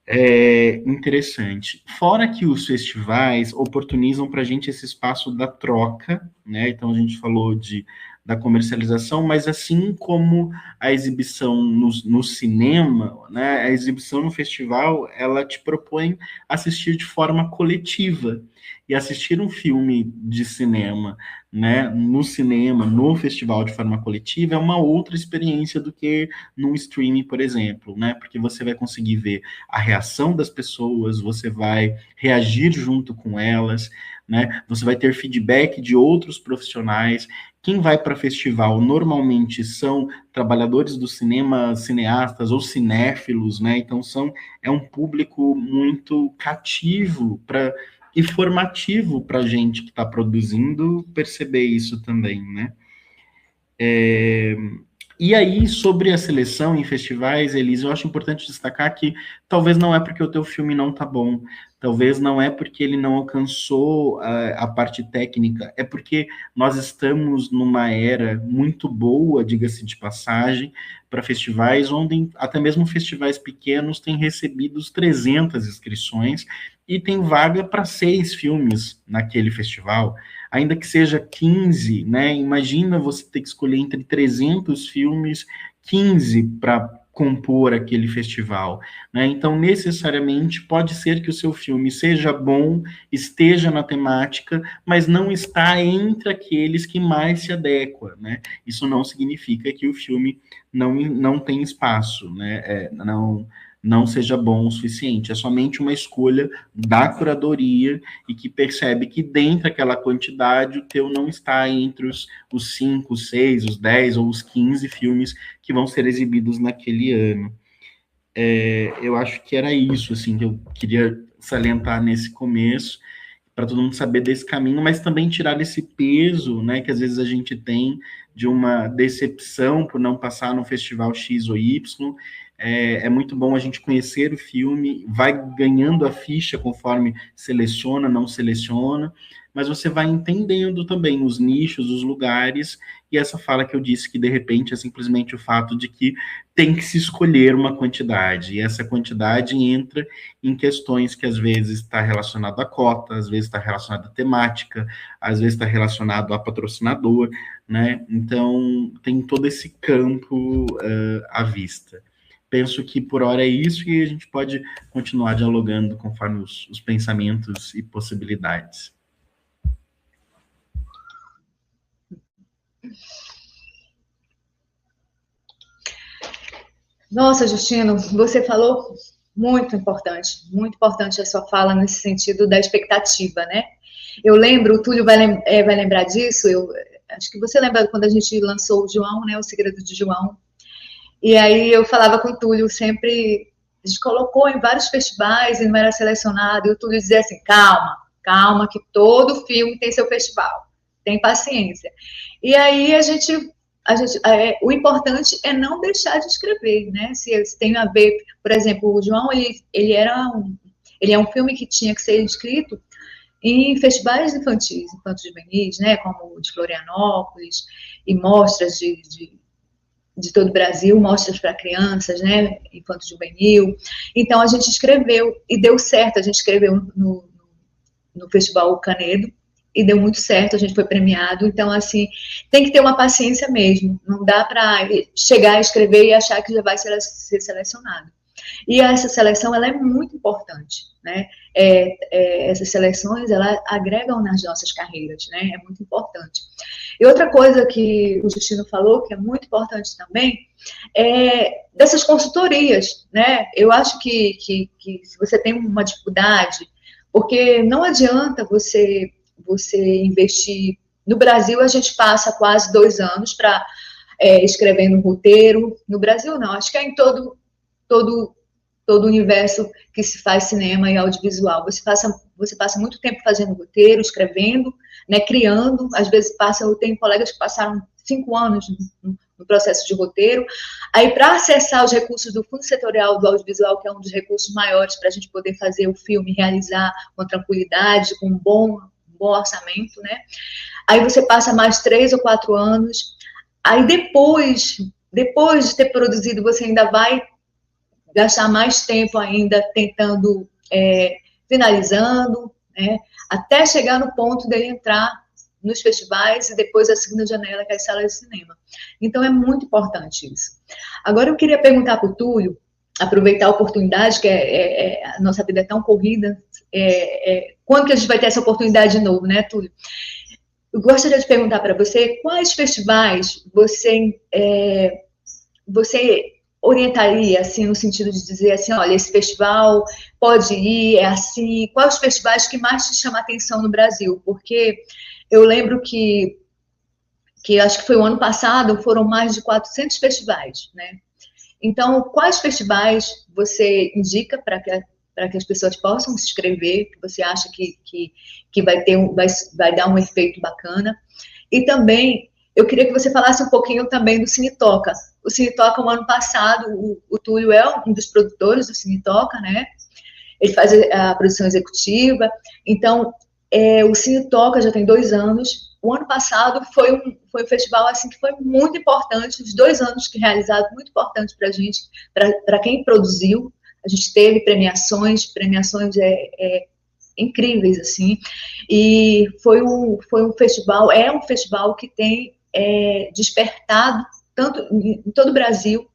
É interessante. Fora que os festivais oportunizam para a gente esse espaço da troca, né? Então a gente falou da comercialização, mas assim como a exibição no cinema, né? A exibição no festival, ela te propõe assistir de forma coletiva. E assistir um filme de cinema, né? No cinema, no festival de forma coletiva, é uma outra experiência do que num streaming, por exemplo, né? Porque você vai conseguir ver a reação das pessoas, você vai reagir junto com elas, né? Você vai ter feedback de outros profissionais. Quem vai para festival normalmente são trabalhadores do cinema, cineastas ou cinéfilos, né? Então é um público muito cativo e formativo para a gente que está produzindo perceber isso também, né? E aí, sobre a seleção em festivais, Elise, eu acho importante destacar que talvez não é porque o teu filme não tá bom, talvez não é porque ele não alcançou a parte técnica, é porque nós estamos numa era muito boa, diga-se de passagem, para festivais, onde até mesmo festivais pequenos têm recebido 300 inscrições e tem vaga para 6 filmes naquele festival, ainda que seja 15, né? Imagina você ter que escolher entre 300 filmes, 15 para compor aquele festival, né? Então, necessariamente, pode ser que o seu filme seja bom, esteja na temática, mas não está entre aqueles que mais se adequa, né? Isso não significa que o filme não tem espaço, né? Não seja bom o suficiente. É somente uma escolha da curadoria e que percebe que dentro daquela quantidade o teu não está entre os 5, os 6, os 10 ou os 15 filmes que vão ser exibidos naquele ano. Eu acho que era isso, assim, que eu queria salientar nesse começo, para todo mundo saber desse caminho, mas também tirar esse peso, né, que às vezes a gente tem de uma decepção por não passar no festival X ou Y. É muito bom a gente conhecer o filme, vai ganhando a ficha conforme seleciona, não seleciona, mas você vai entendendo também os nichos, os lugares, e essa fala que eu disse que, de repente, é simplesmente o fato de que tem que se escolher uma quantidade, e essa quantidade entra em questões que, às vezes, está relacionado à cota, às vezes está relacionado à temática, às vezes está relacionado a patrocinador, né? Então, tem todo esse campo à vista. Penso que por hora é isso e a gente pode continuar dialogando conforme os pensamentos e possibilidades.
Nossa, Justino, você falou muito importante a sua fala nesse sentido da expectativa, né? Eu lembro, o Túlio vai lembrar disso, acho que você lembra quando a gente lançou o João, né, o Segredo de João, e aí eu falava com o Túlio sempre, a gente colocou em vários festivais e não era selecionado, e o Túlio dizia assim, calma, que todo filme tem seu festival, tem paciência. E aí o importante é não deixar de escrever, né? Se tem a ver, por exemplo, o João, ele é um filme que tinha que ser escrito em festivais infantis juvenis, né? Como o de Florianópolis, e mostras de todo o Brasil, mostras para crianças, né? Infanto juvenil. Então a gente escreveu e deu certo. A gente escreveu no Festival Canedo e deu muito certo, a gente foi premiado. Então, assim, tem que ter uma paciência mesmo. Não dá para chegar a escrever e achar que já vai ser selecionado. E essa seleção, ela é muito importante, né? Essas seleções, elas agregam nas nossas carreiras, né? É muito importante. E outra coisa que o Justino falou, que é muito importante também, é dessas consultorias, né? Eu acho que se você tem uma dificuldade, porque não adianta você investir. No Brasil, a gente passa quase 2 anos para escrevendo um roteiro. No Brasil, não. Acho que é em todo o universo que se faz cinema e audiovisual. Você passa muito tempo fazendo roteiro, escrevendo, né, criando. Às vezes eu tenho colegas que passaram 5 anos no processo de roteiro. Aí, para acessar os recursos do Fundo Setorial do Audiovisual, que é um dos recursos maiores para a gente poder fazer o filme, realizar com tranquilidade, com um bom orçamento, né? Aí você passa mais 3 ou 4 anos. Aí depois de ter produzido, você ainda vai gastar mais tempo ainda tentando, finalizando, né, até chegar no ponto dele entrar nos festivais e depois a segunda janela, que é as salas de cinema. Então, é muito importante isso. Agora, eu queria perguntar para o Túlio, aproveitar a oportunidade, que a nossa vida é tão corrida, quando que a gente vai ter essa oportunidade de novo, né, Túlio? Eu gostaria de perguntar para você, quais festivais você orientaria, assim, no sentido de dizer assim, olha, esse festival pode ir, é assim, quais os festivais que mais te chamam a atenção no Brasil? Porque eu lembro que acho que foi o ano passado, foram mais de 400 festivais, né? Então, quais festivais você indica para que as pessoas possam se inscrever, que você acha que vai dar um efeito bacana? E também, eu queria que você falasse um pouquinho também do Cine Toca. O Cine Toca, o ano passado, o Túlio é um dos produtores do Cine Toca, né? Ele faz a produção executiva. Então, o Cine Toca já tem 2 anos. O ano passado foi um festival assim, que foi muito importante, os 2 anos que realizado, muito importante para a gente, para quem produziu. A gente teve premiações incríveis, assim, e foi um festival, é um festival que tem despertado tanto em todo o Brasil,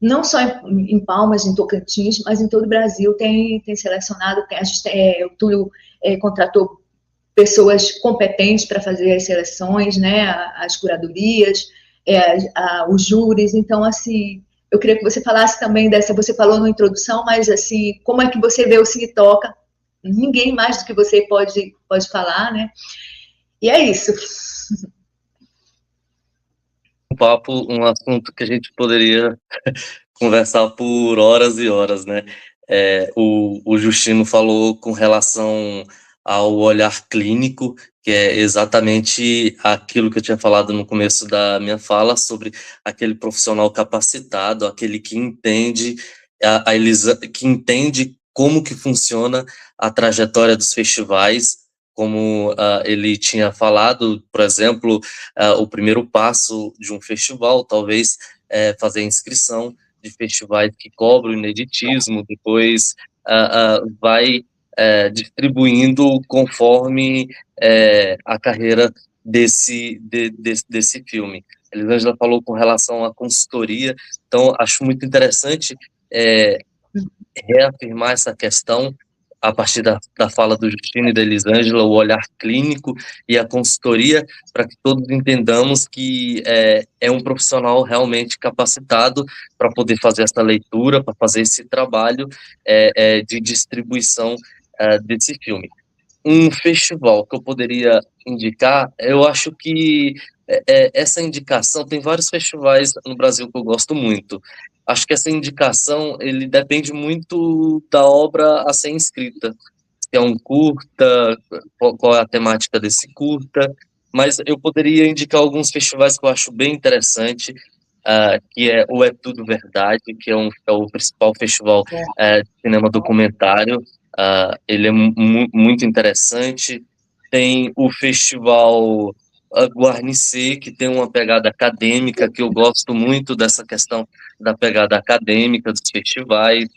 não só em Palmas, em Tocantins, mas em todo o Brasil tem selecionado, o Túlio contratou pessoas competentes para fazer as seleções, né, as curadorias, os júris. Então, assim, eu queria que você falasse também você falou na introdução, mas, assim, como é que você vê o Cine Toca? Ninguém mais do que você pode falar, né? E é isso.
Um assunto que a gente poderia conversar por horas e horas, né? O Justino falou com relação ao olhar clínico, que é exatamente aquilo que eu tinha falado no começo da minha fala, sobre aquele profissional capacitado, aquele que entende que entende como que funciona a trajetória dos festivais, como ele tinha falado, por exemplo, o primeiro passo de um festival, talvez fazer a inscrição de festivais que cobram ineditismo, depois vai distribuindo conforme a carreira desse filme. Elisângela falou com relação à consultoria, então acho muito interessante reafirmar essa questão a partir da fala do Justino e da Elisângela, o olhar clínico e a consultoria, para que todos entendamos que é um profissional realmente capacitado para poder fazer essa leitura, para fazer esse trabalho de distribuição desse filme. Um festival que eu poderia indicar, eu acho que essa indicação, tem vários festivais no Brasil que eu gosto muito. Acho que essa indicação, ele depende muito da obra a ser inscrita. Se é um curta, qual é a temática desse curta, mas eu poderia indicar alguns festivais que eu acho bem interessante, que é o É Tudo Verdade, que é o principal festival de cinema documentário. Ele é muito interessante. Tem o festival Guarnicê, que tem uma pegada acadêmica, que eu gosto muito dessa questão da pegada acadêmica dos festivais.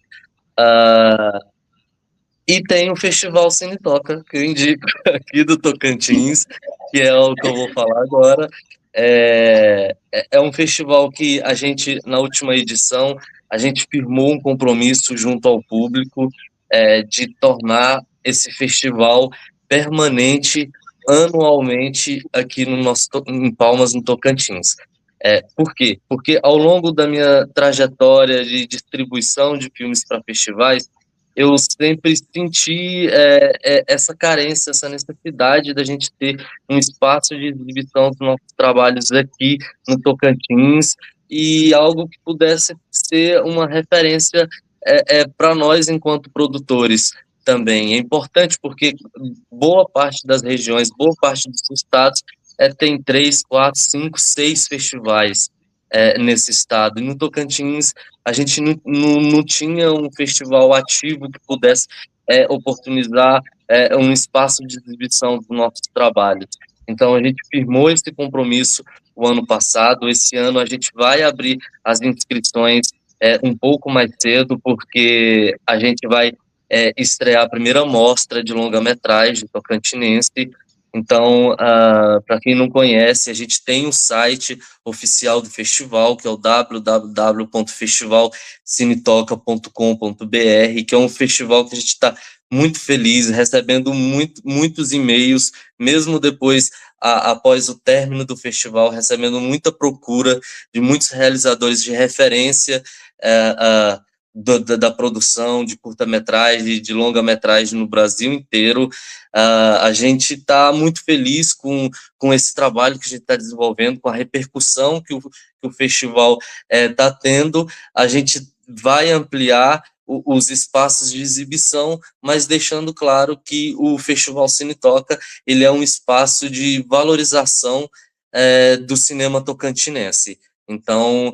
E tem o Festival Cine Toca, que eu indico aqui do Tocantins, que é o que eu vou falar agora. É um festival que a gente, na última edição, a gente firmou um compromisso junto ao público de tornar esse festival permanente anualmente aqui em Palmas, no Tocantins. Por quê? Porque ao longo da minha trajetória de distribuição de filmes para festivais, eu sempre senti essa carência, essa necessidade da gente ter um espaço de exibição dos nossos trabalhos aqui no Tocantins, e algo que pudesse ser uma referência para nós enquanto produtores também. É importante porque boa parte das regiões, boa parte dos estados tem 3, 4, 5, 6 festivais nesse estado. E no Tocantins, a gente não tinha um festival ativo que pudesse oportunizar um espaço de exibição dos nossos trabalhos. Então, a gente firmou esse compromisso o ano passado. Esse ano, a gente vai abrir as inscrições um pouco mais cedo, porque a gente vai estrear a primeira mostra de longa-metragem tocantinense. Então, para quem não conhece, a gente tem um site oficial do festival, que é o www.festivalcinetoca.com.br, que é um festival que a gente está muito feliz, recebendo muitos e-mails, mesmo depois, após o término do festival, recebendo muita procura de muitos realizadores de referência da produção de curta-metragem, de longa-metragem no Brasil inteiro. A gente está muito feliz com esse trabalho que a gente está desenvolvendo, com a repercussão que o festival está tendo. A gente vai ampliar os espaços de exibição, mas deixando claro que o Festival Cine Toca, ele é um espaço de valorização do cinema tocantinense. Então,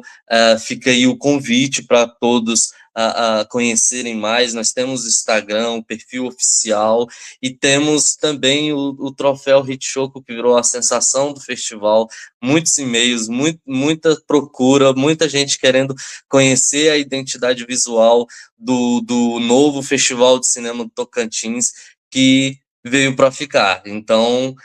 fica aí o convite para todos a conhecerem mais. Nós temos o Instagram, o perfil oficial, e temos também o troféu Hitchcock, que virou a sensação do festival. Muitos e-mails, muita procura, muita gente querendo conhecer a identidade visual do novo Festival de Cinema do Tocantins, que veio para ficar. Então,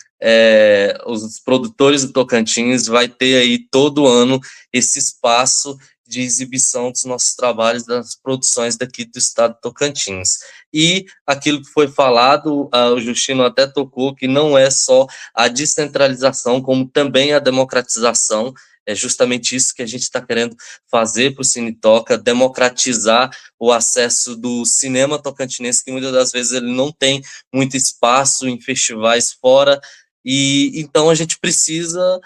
os produtores do Tocantins vai ter aí todo ano esse espaço de exibição dos nossos trabalhos, das produções daqui do estado do Tocantins. E aquilo que foi falado, o Justino até tocou, que não é só a descentralização, como também a democratização. É justamente isso que a gente está querendo fazer para o Cine Toca, democratizar o acesso do cinema tocantinense, que muitas das vezes ele não tem muito espaço em festivais fora, e então a gente precisa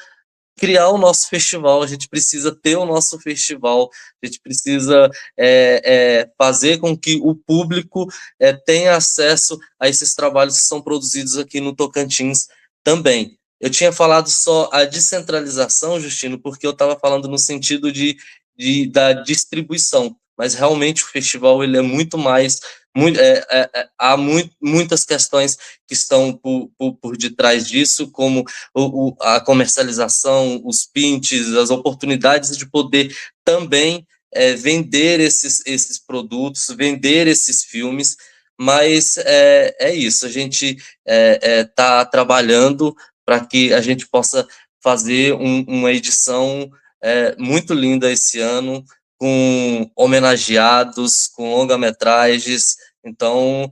criar o nosso festival, a gente precisa ter o nosso festival, a gente precisa fazer com que o público tenha acesso a esses trabalhos que são produzidos aqui no Tocantins também. Eu tinha falado só a descentralização, Justino, porque eu estava falando no sentido da distribuição, mas realmente o festival ele é muito mais, há muitas questões que estão por detrás disso, como a comercialização, os pints, as oportunidades de poder também vender esses produtos, vender esses filmes, mas é isso, a gente está trabalhando para que a gente possa fazer uma edição muito linda esse ano, com homenageados, com longa-metragens. Então,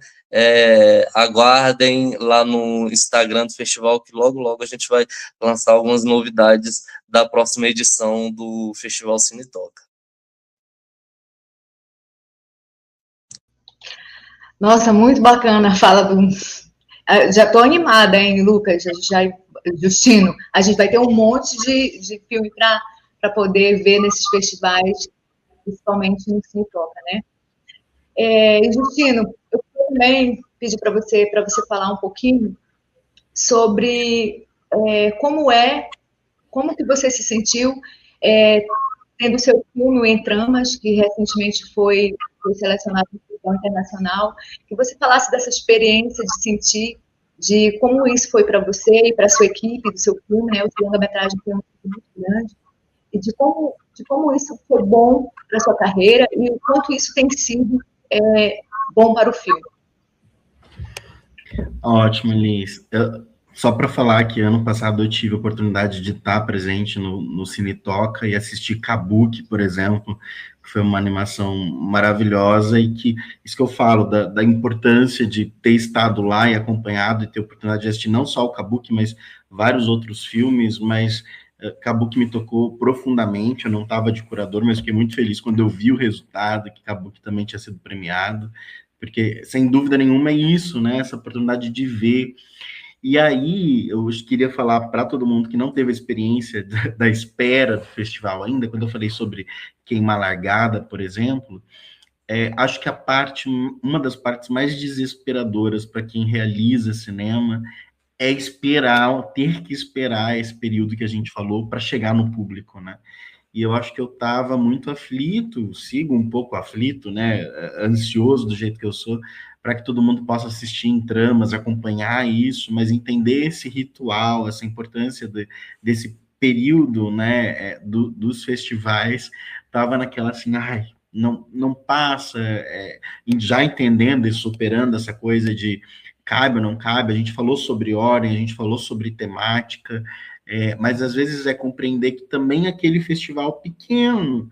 aguardem lá no Instagram do festival, que logo a gente vai lançar algumas novidades da próxima edição do Festival Cine Toca.
Nossa, muito bacana a fala do... Já estou animada, hein, Lucas? Justino, a gente vai ter um monte de filme para poder ver nesses festivais, principalmente no Cine Toca, né? E, Justino, eu também pedi para você falar um pouquinho sobre como que você se sentiu tendo seu filme o Em Tramas, que recentemente foi selecionado no Festival Internacional, que você falasse dessa experiência de sentir, de como isso foi para você e para a sua equipe do seu filme, né? O seu longa-metragem foi muito grande, e de como isso foi bom para a sua carreira e o quanto isso tem sido bom para o filme.
Ótimo, Liz. Só para falar que ano passado eu tive a oportunidade de estar presente no Cine Toca e assistir Kabuki, por exemplo, que foi uma animação maravilhosa e que, isso que eu falo, da importância de ter estado lá e acompanhado e ter a oportunidade de assistir não só o Kabuki, mas vários outros filmes, mas Kabuki me tocou profundamente. Eu não estava de curador, mas fiquei muito feliz quando eu vi o resultado, que Kabuki também tinha sido premiado, porque, sem dúvida nenhuma, é isso, né? Essa oportunidade de ver. E aí, eu queria falar para todo mundo que não teve a experiência da espera do festival ainda, quando eu falei sobre Queima Largada, por exemplo, acho que uma das partes mais desesperadoras para quem realiza cinema é ter que esperar esse período que a gente falou para chegar no público, né? E eu acho que eu estava muito aflito, sigo um pouco aflito, né? Ansioso do jeito que eu sou, para que todo mundo possa assistir Em Tramas, acompanhar isso, mas entender esse ritual, essa importância desse período, né? Dos festivais, estava naquela assim, ai, não passa, já entendendo e superando essa coisa de cabe ou não cabe. A gente falou sobre ordem, a gente falou sobre temática, mas às vezes é compreender que também aquele festival pequeno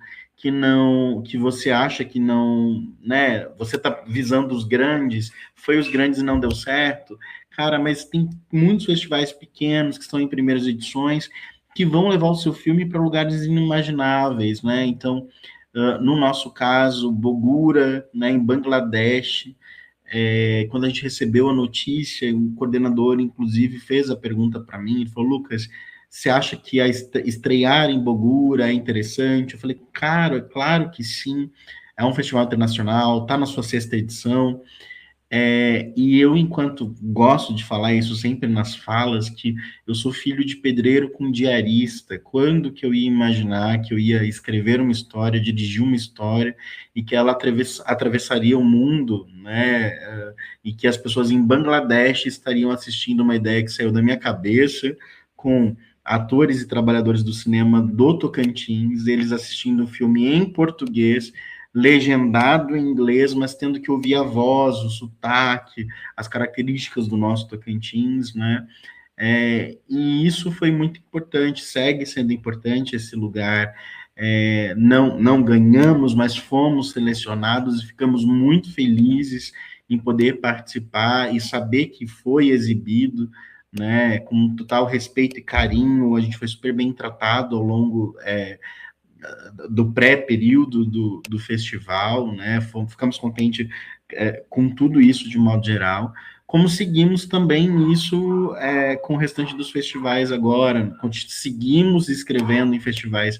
que você acha que não, né? Você está visando os grandes, foi os grandes e não deu certo, cara, mas tem muitos festivais pequenos que estão em primeiras edições que vão levar o seu filme para lugares inimagináveis, né? Então, no nosso caso, Bogura, né, em Bangladesh, quando a gente recebeu a notícia, o coordenador, inclusive, fez a pergunta para mim, ele falou, Lucas, você acha que estrear em Bogura é interessante? Eu falei, cara, claro que sim, é um festival internacional, está na sua 6ª edição, e eu, enquanto gosto de falar isso sempre nas falas, que eu sou filho de pedreiro com diarista, quando que eu ia imaginar que eu ia escrever uma história, dirigir uma história, e que ela atravessaria o mundo, né, e que as pessoas em Bangladesh estariam assistindo uma ideia que saiu da minha cabeça, com atores e trabalhadores do cinema do Tocantins, eles assistindo o filme em português, legendado em inglês, mas tendo que ouvir a voz, o sotaque, as características do nosso Tocantins, né? E isso foi muito importante, segue sendo importante esse lugar. Não ganhamos, mas fomos selecionados e ficamos muito felizes em poder participar e saber que foi exibido, né? Com total respeito e carinho, a gente foi super bem tratado ao longo do pré-período do festival, né? Ficamos contentes com tudo isso de modo geral, como seguimos também isso com o restante dos festivais agora, seguimos escrevendo em festivais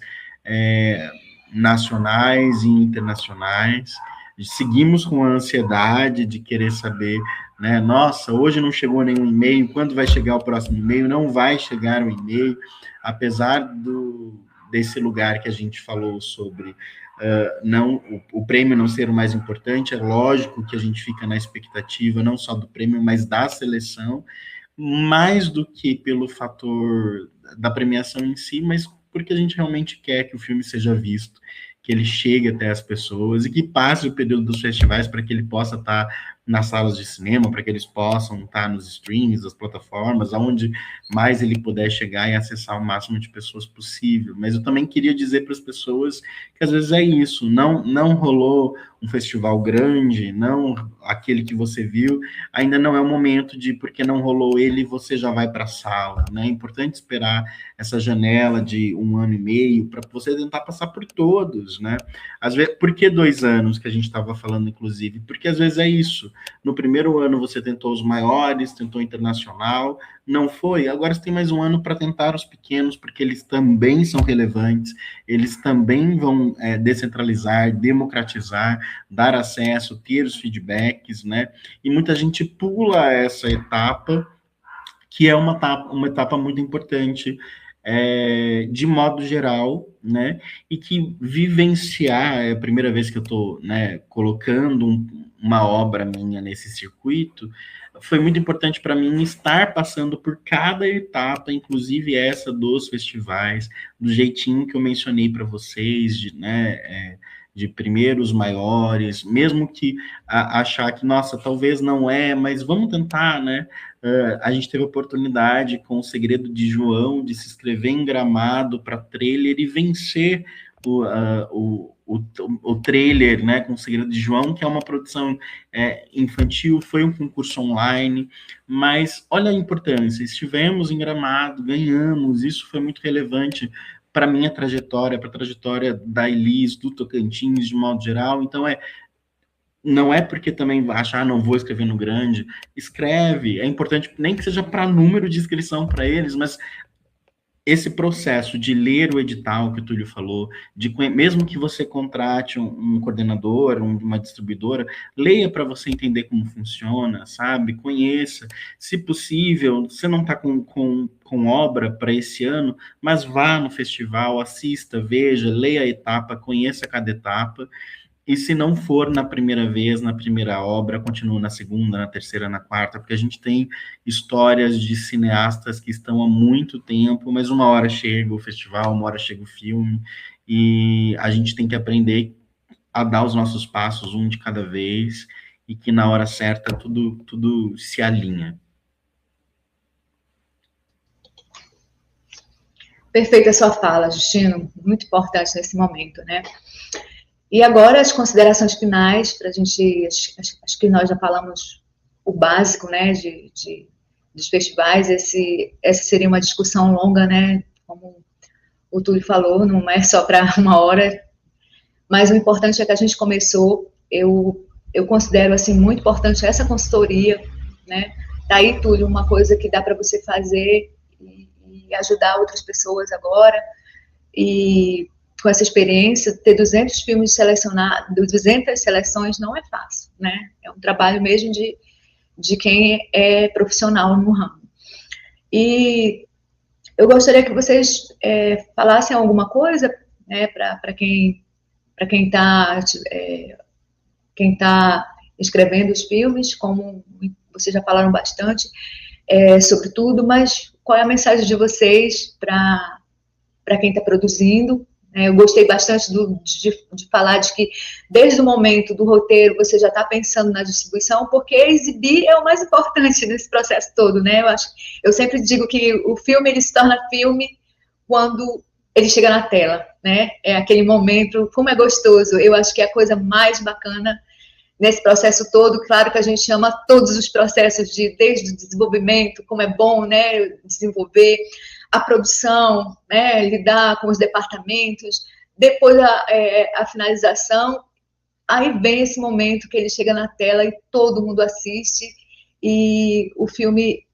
nacionais e internacionais, seguimos com a ansiedade de querer saber, né? Nossa, hoje não chegou nenhum e-mail, quando vai chegar o próximo e-mail? Não vai chegar o e-mail, apesar desse lugar que a gente falou sobre o prêmio não ser o mais importante. É lógico que a gente fica na expectativa não só do prêmio, mas da seleção, mais do que pelo fator da premiação em si, mas porque a gente realmente quer que o filme seja visto, que ele chegue até as pessoas e que passe o período dos festivais para que ele possa estar nas salas de cinema, para que eles possam estar nos streams, das plataformas, aonde mais ele puder chegar e acessar o máximo de pessoas possível. Mas eu também queria dizer para as pessoas que às vezes é isso, não rolou um festival grande, não aquele que você viu, ainda não é o momento de, porque não rolou ele, você já vai para a sala, né? É importante esperar essa janela de 1 ano e meio para você tentar passar por todos, né? Às vezes, por que 2 anos que a gente estava falando, inclusive? Porque às vezes é isso. No primeiro ano você tentou os maiores, tentou internacional, não foi. Agora você tem mais 1 ano para tentar os pequenos, porque eles também são relevantes, eles também vão descentralizar, democratizar, dar acesso, ter os feedbacks, né? E muita gente pula essa etapa, que é uma etapa muito importante, de modo geral, né? E que vivenciar, é a primeira vez que eu estou, né, colocando uma obra minha nesse circuito, foi muito importante para mim estar passando por cada etapa, inclusive essa dos festivais, do jeitinho que eu mencionei para vocês, de primeiros maiores, mesmo que achar que, nossa, talvez não mas vamos tentar, né? A gente teve a oportunidade, com O Segredo de João, de se inscrever em Gramado para trailer e vencer o trailer, né, com O Segredo de João, que é uma produção infantil, foi um concurso online, mas olha a importância, estivemos em Gramado, ganhamos, isso foi muito relevante para a minha trajetória, para a trajetória da Elis, do Tocantins, de modo geral. Então, não é porque também achar, não vou escrever no grande, escreve, é importante, nem que seja para número de inscrição para eles, mas esse processo de ler o edital que o Túlio falou, mesmo que você contrate um coordenador, uma distribuidora, leia para você entender como funciona, sabe? Conheça. Se possível, você não está com obra para esse ano, mas vá no festival, assista, veja, leia a etapa, conheça cada etapa. E se não for na primeira vez, na primeira obra, continua na segunda, na terceira, na quarta, porque a gente tem histórias de cineastas que estão há muito tempo, mas uma hora chega o festival, uma hora chega o filme, e a gente tem que aprender a dar os nossos passos, um de cada vez, e que na hora certa tudo se alinha.
Perfeita a sua fala, Justino, muito importante nesse momento, né? E agora as considerações finais, para a gente, acho que nós já falamos o básico, né, dos festivais. Essa seria uma discussão longa, né, como o Túlio falou, não é só para uma hora, mas o importante é que a gente começou. Eu considero, assim, muito importante essa consultoria, né, daí, Túlio, uma coisa que dá para você fazer e ajudar outras pessoas agora, e com essa experiência, ter 200 filmes selecionados, 200 seleções não é fácil, né? É um trabalho mesmo de quem é profissional no ramo. E eu gostaria que vocês falassem alguma coisa, né, para quem está escrevendo os filmes, como vocês já falaram bastante sobre tudo, mas qual é a mensagem de vocês para quem está produzindo? Eu gostei bastante de falar de que, desde o momento do roteiro, você já está pensando na distribuição, porque exibir é o mais importante nesse processo todo, né? Eu sempre digo que o filme ele se torna filme quando ele chega na tela, né? É aquele momento, como é gostoso. Eu acho que é a coisa mais bacana nesse processo todo. Claro que a gente ama todos os processos, desde o desenvolvimento, como é bom, né, desenvolver a produção, né, lidar com os departamentos, depois a finalização, aí vem esse momento que ele chega na tela e todo mundo assiste, e o filme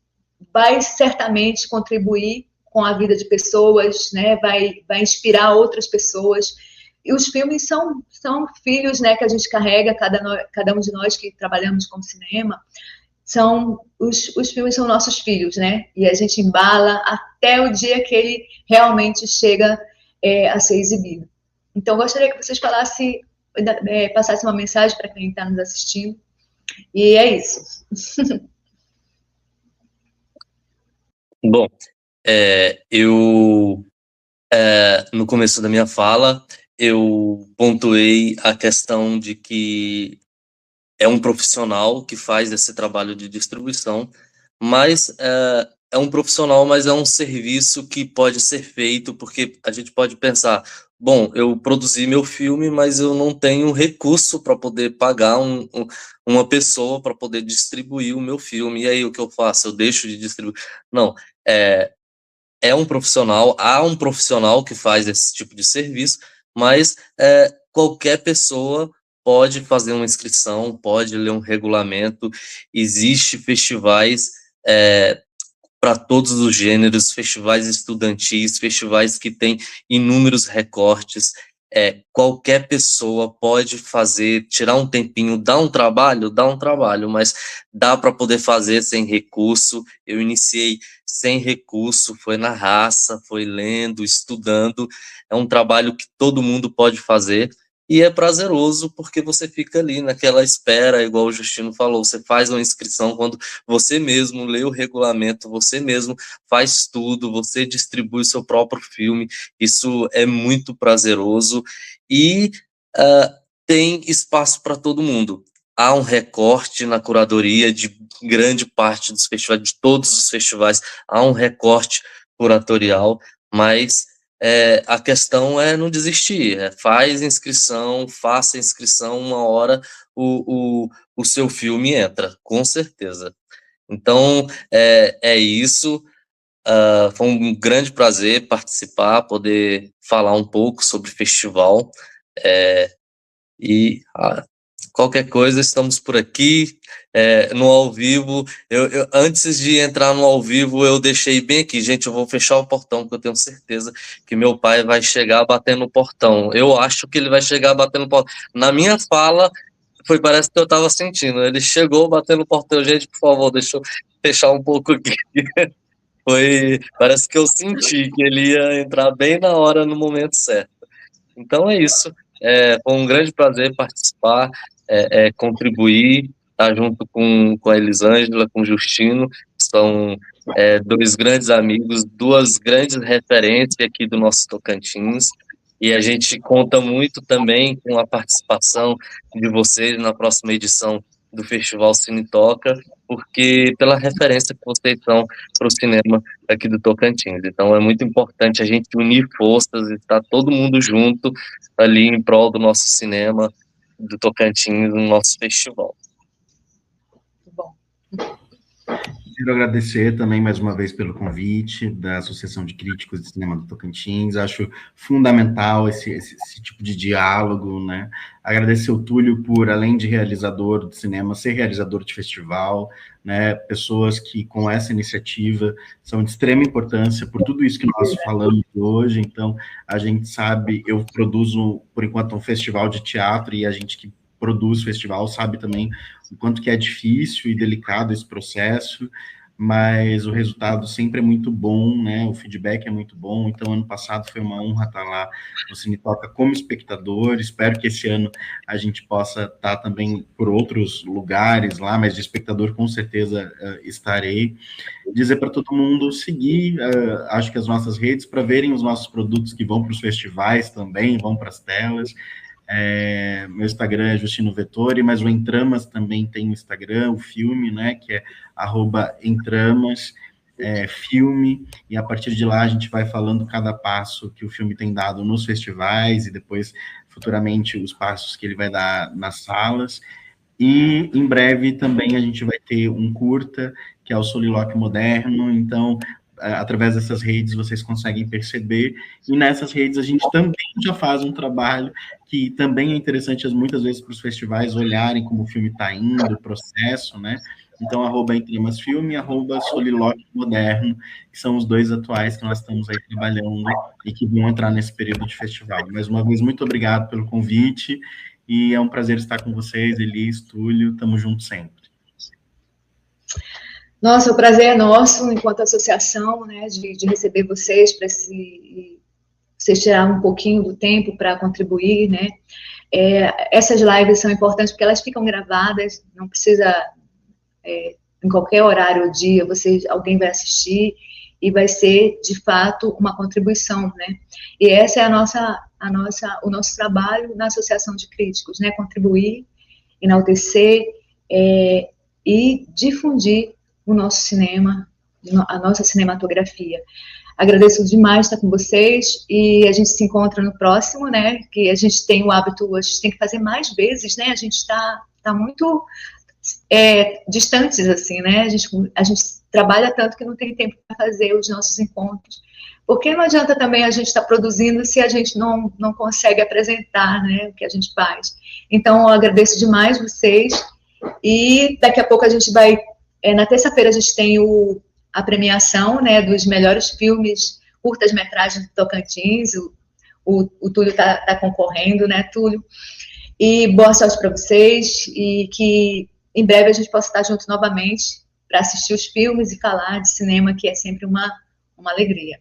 vai certamente contribuir com a vida de pessoas, né, vai inspirar outras pessoas. E os filmes são filhos, né, que a gente carrega, cada um de nós que trabalhamos com cinema, os filmes são nossos filhos, né? E a gente embala até o dia que ele realmente chega a ser exibido. Então, eu gostaria que vocês passassem uma mensagem para quem está nos assistindo. E é isso.
Bom, eu, no começo da minha fala, eu pontuei a questão de que é um profissional que faz esse trabalho de distribuição, mas é um profissional, mas é um serviço que pode ser feito, porque a gente pode pensar, bom, eu produzi meu filme, mas eu não tenho recurso para poder pagar uma pessoa para poder distribuir o meu filme, e aí o que eu faço? Eu deixo de distribuir? Não, há um profissional que faz esse tipo de serviço, mas qualquer pessoa pode fazer uma inscrição, pode ler um regulamento. Existe festivais para todos os gêneros, festivais estudantis, festivais que têm inúmeros recortes. Qualquer pessoa pode fazer, tirar um tempinho, dá um trabalho, mas dá para poder fazer sem recurso. Eu iniciei sem recurso, foi na raça, foi lendo, estudando. É um trabalho que todo mundo pode fazer, e é prazeroso porque você fica ali naquela espera, igual o Justino falou, você faz uma inscrição quando você mesmo lê o regulamento, você mesmo faz tudo, você distribui o seu próprio filme. Isso é muito prazeroso e tem espaço para todo mundo. Há um recorte na curadoria de grande parte dos festivais, de todos os festivais, há um recorte curatorial, mas a questão é não desistir, faz inscrição, faça inscrição, uma hora o seu filme entra, com certeza. Então, é isso. Foi um grande prazer participar, poder falar um pouco sobre festival, e qualquer coisa, estamos por aqui, no ao vivo. Antes de entrar no ao vivo, eu deixei bem aqui, gente, eu vou fechar o portão, porque eu tenho certeza que meu pai vai chegar batendo no portão. Eu acho que ele vai chegar batendo no portão. Na minha fala, parece que eu estava sentindo. Ele chegou batendo no portão. Gente, por favor, deixa eu fechar um pouco aqui. Parece que eu senti que ele ia entrar bem na hora, no momento certo. Então é isso. Foi um grande prazer participar, contribuir, estar junto com a Elisângela, com o Justino, que são dois grandes amigos, duas grandes referências aqui do nosso Tocantins. E a gente conta muito também com a participação de vocês na próxima edição do Festival Cine Toca, porque pela referência que vocês são para o cinema aqui do Tocantins. Então é muito importante a gente unir forças e estar todo mundo junto ali em prol do nosso cinema do Tocantins, no nosso festival.
Muito bom.
Quero agradecer também mais uma vez pelo convite da Associação de Críticos de Cinema do Tocantins. Acho fundamental esse tipo de diálogo, né? Agradecer o Túlio por, além de realizador de cinema, ser realizador de festival, né? Pessoas que, com essa iniciativa, são de extrema importância por tudo isso que nós falamos hoje. Então, a gente sabe, eu produzo, por enquanto, um festival de teatro, e a gente que produz festival sabe também o quanto que é difícil e delicado esse processo, mas o resultado sempre é muito bom, né? O feedback é muito bom. Então, ano passado foi uma honra estar lá no Cine Toca como espectador. Espero que esse ano a gente possa estar também por outros lugares lá, mas de espectador com certeza estarei. Dizer para todo mundo seguir, acho que as nossas redes, para verem os nossos produtos que vão para os festivais também, vão para as telas. Meu Instagram é Justino Vettori, mas o Entramas também tem o Instagram, o filme, né, que é @entramas, filme, e a partir de lá a gente vai falando cada passo que o filme tem dado nos festivais e depois, futuramente, os passos que ele vai dar nas salas. E em breve também a gente vai ter um curta, que é o Solilóquio Moderno. Então, através dessas redes vocês conseguem perceber, e nessas redes a gente também já faz um trabalho que também é interessante muitas vezes para os festivais olharem como o filme está indo, o processo, né? Então, @entramasfilme, @solilóquio moderno, que são os dois atuais que nós estamos aí trabalhando e que vão entrar nesse período de festival. Mais uma vez, muito obrigado pelo convite, e é um prazer estar com vocês, Elis, Túlio, estamos juntos sempre.
Nossa, o prazer é nosso, enquanto associação, né, de receber vocês, para vocês tirar um pouquinho do tempo para contribuir, né. Essas lives são importantes porque elas ficam gravadas, não precisa, em qualquer horário ou dia, alguém vai assistir e vai ser, de fato, uma contribuição, né. E essa é o nosso trabalho na Associação de Críticos, né, contribuir, enaltecer e difundir o nosso cinema, a nossa cinematografia. Agradeço demais estar com vocês, e a gente se encontra no próximo, né, que a gente tem o hábito, a gente tem que fazer mais vezes, né, a gente está muito distantes, assim, né, a gente trabalha tanto que não tem tempo para fazer os nossos encontros, porque não adianta também a gente estar produzindo se a gente não consegue apresentar, né, o que a gente faz. Então, eu agradeço demais vocês, e daqui a pouco a gente vai, na terça-feira a gente tem a premiação, né, dos melhores filmes, curtas-metragens do Tocantins. O Túlio está concorrendo, né, Túlio? E boa sorte para vocês, e que em breve a gente possa estar junto novamente para assistir os filmes e falar de cinema, que é sempre uma alegria.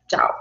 Tchau.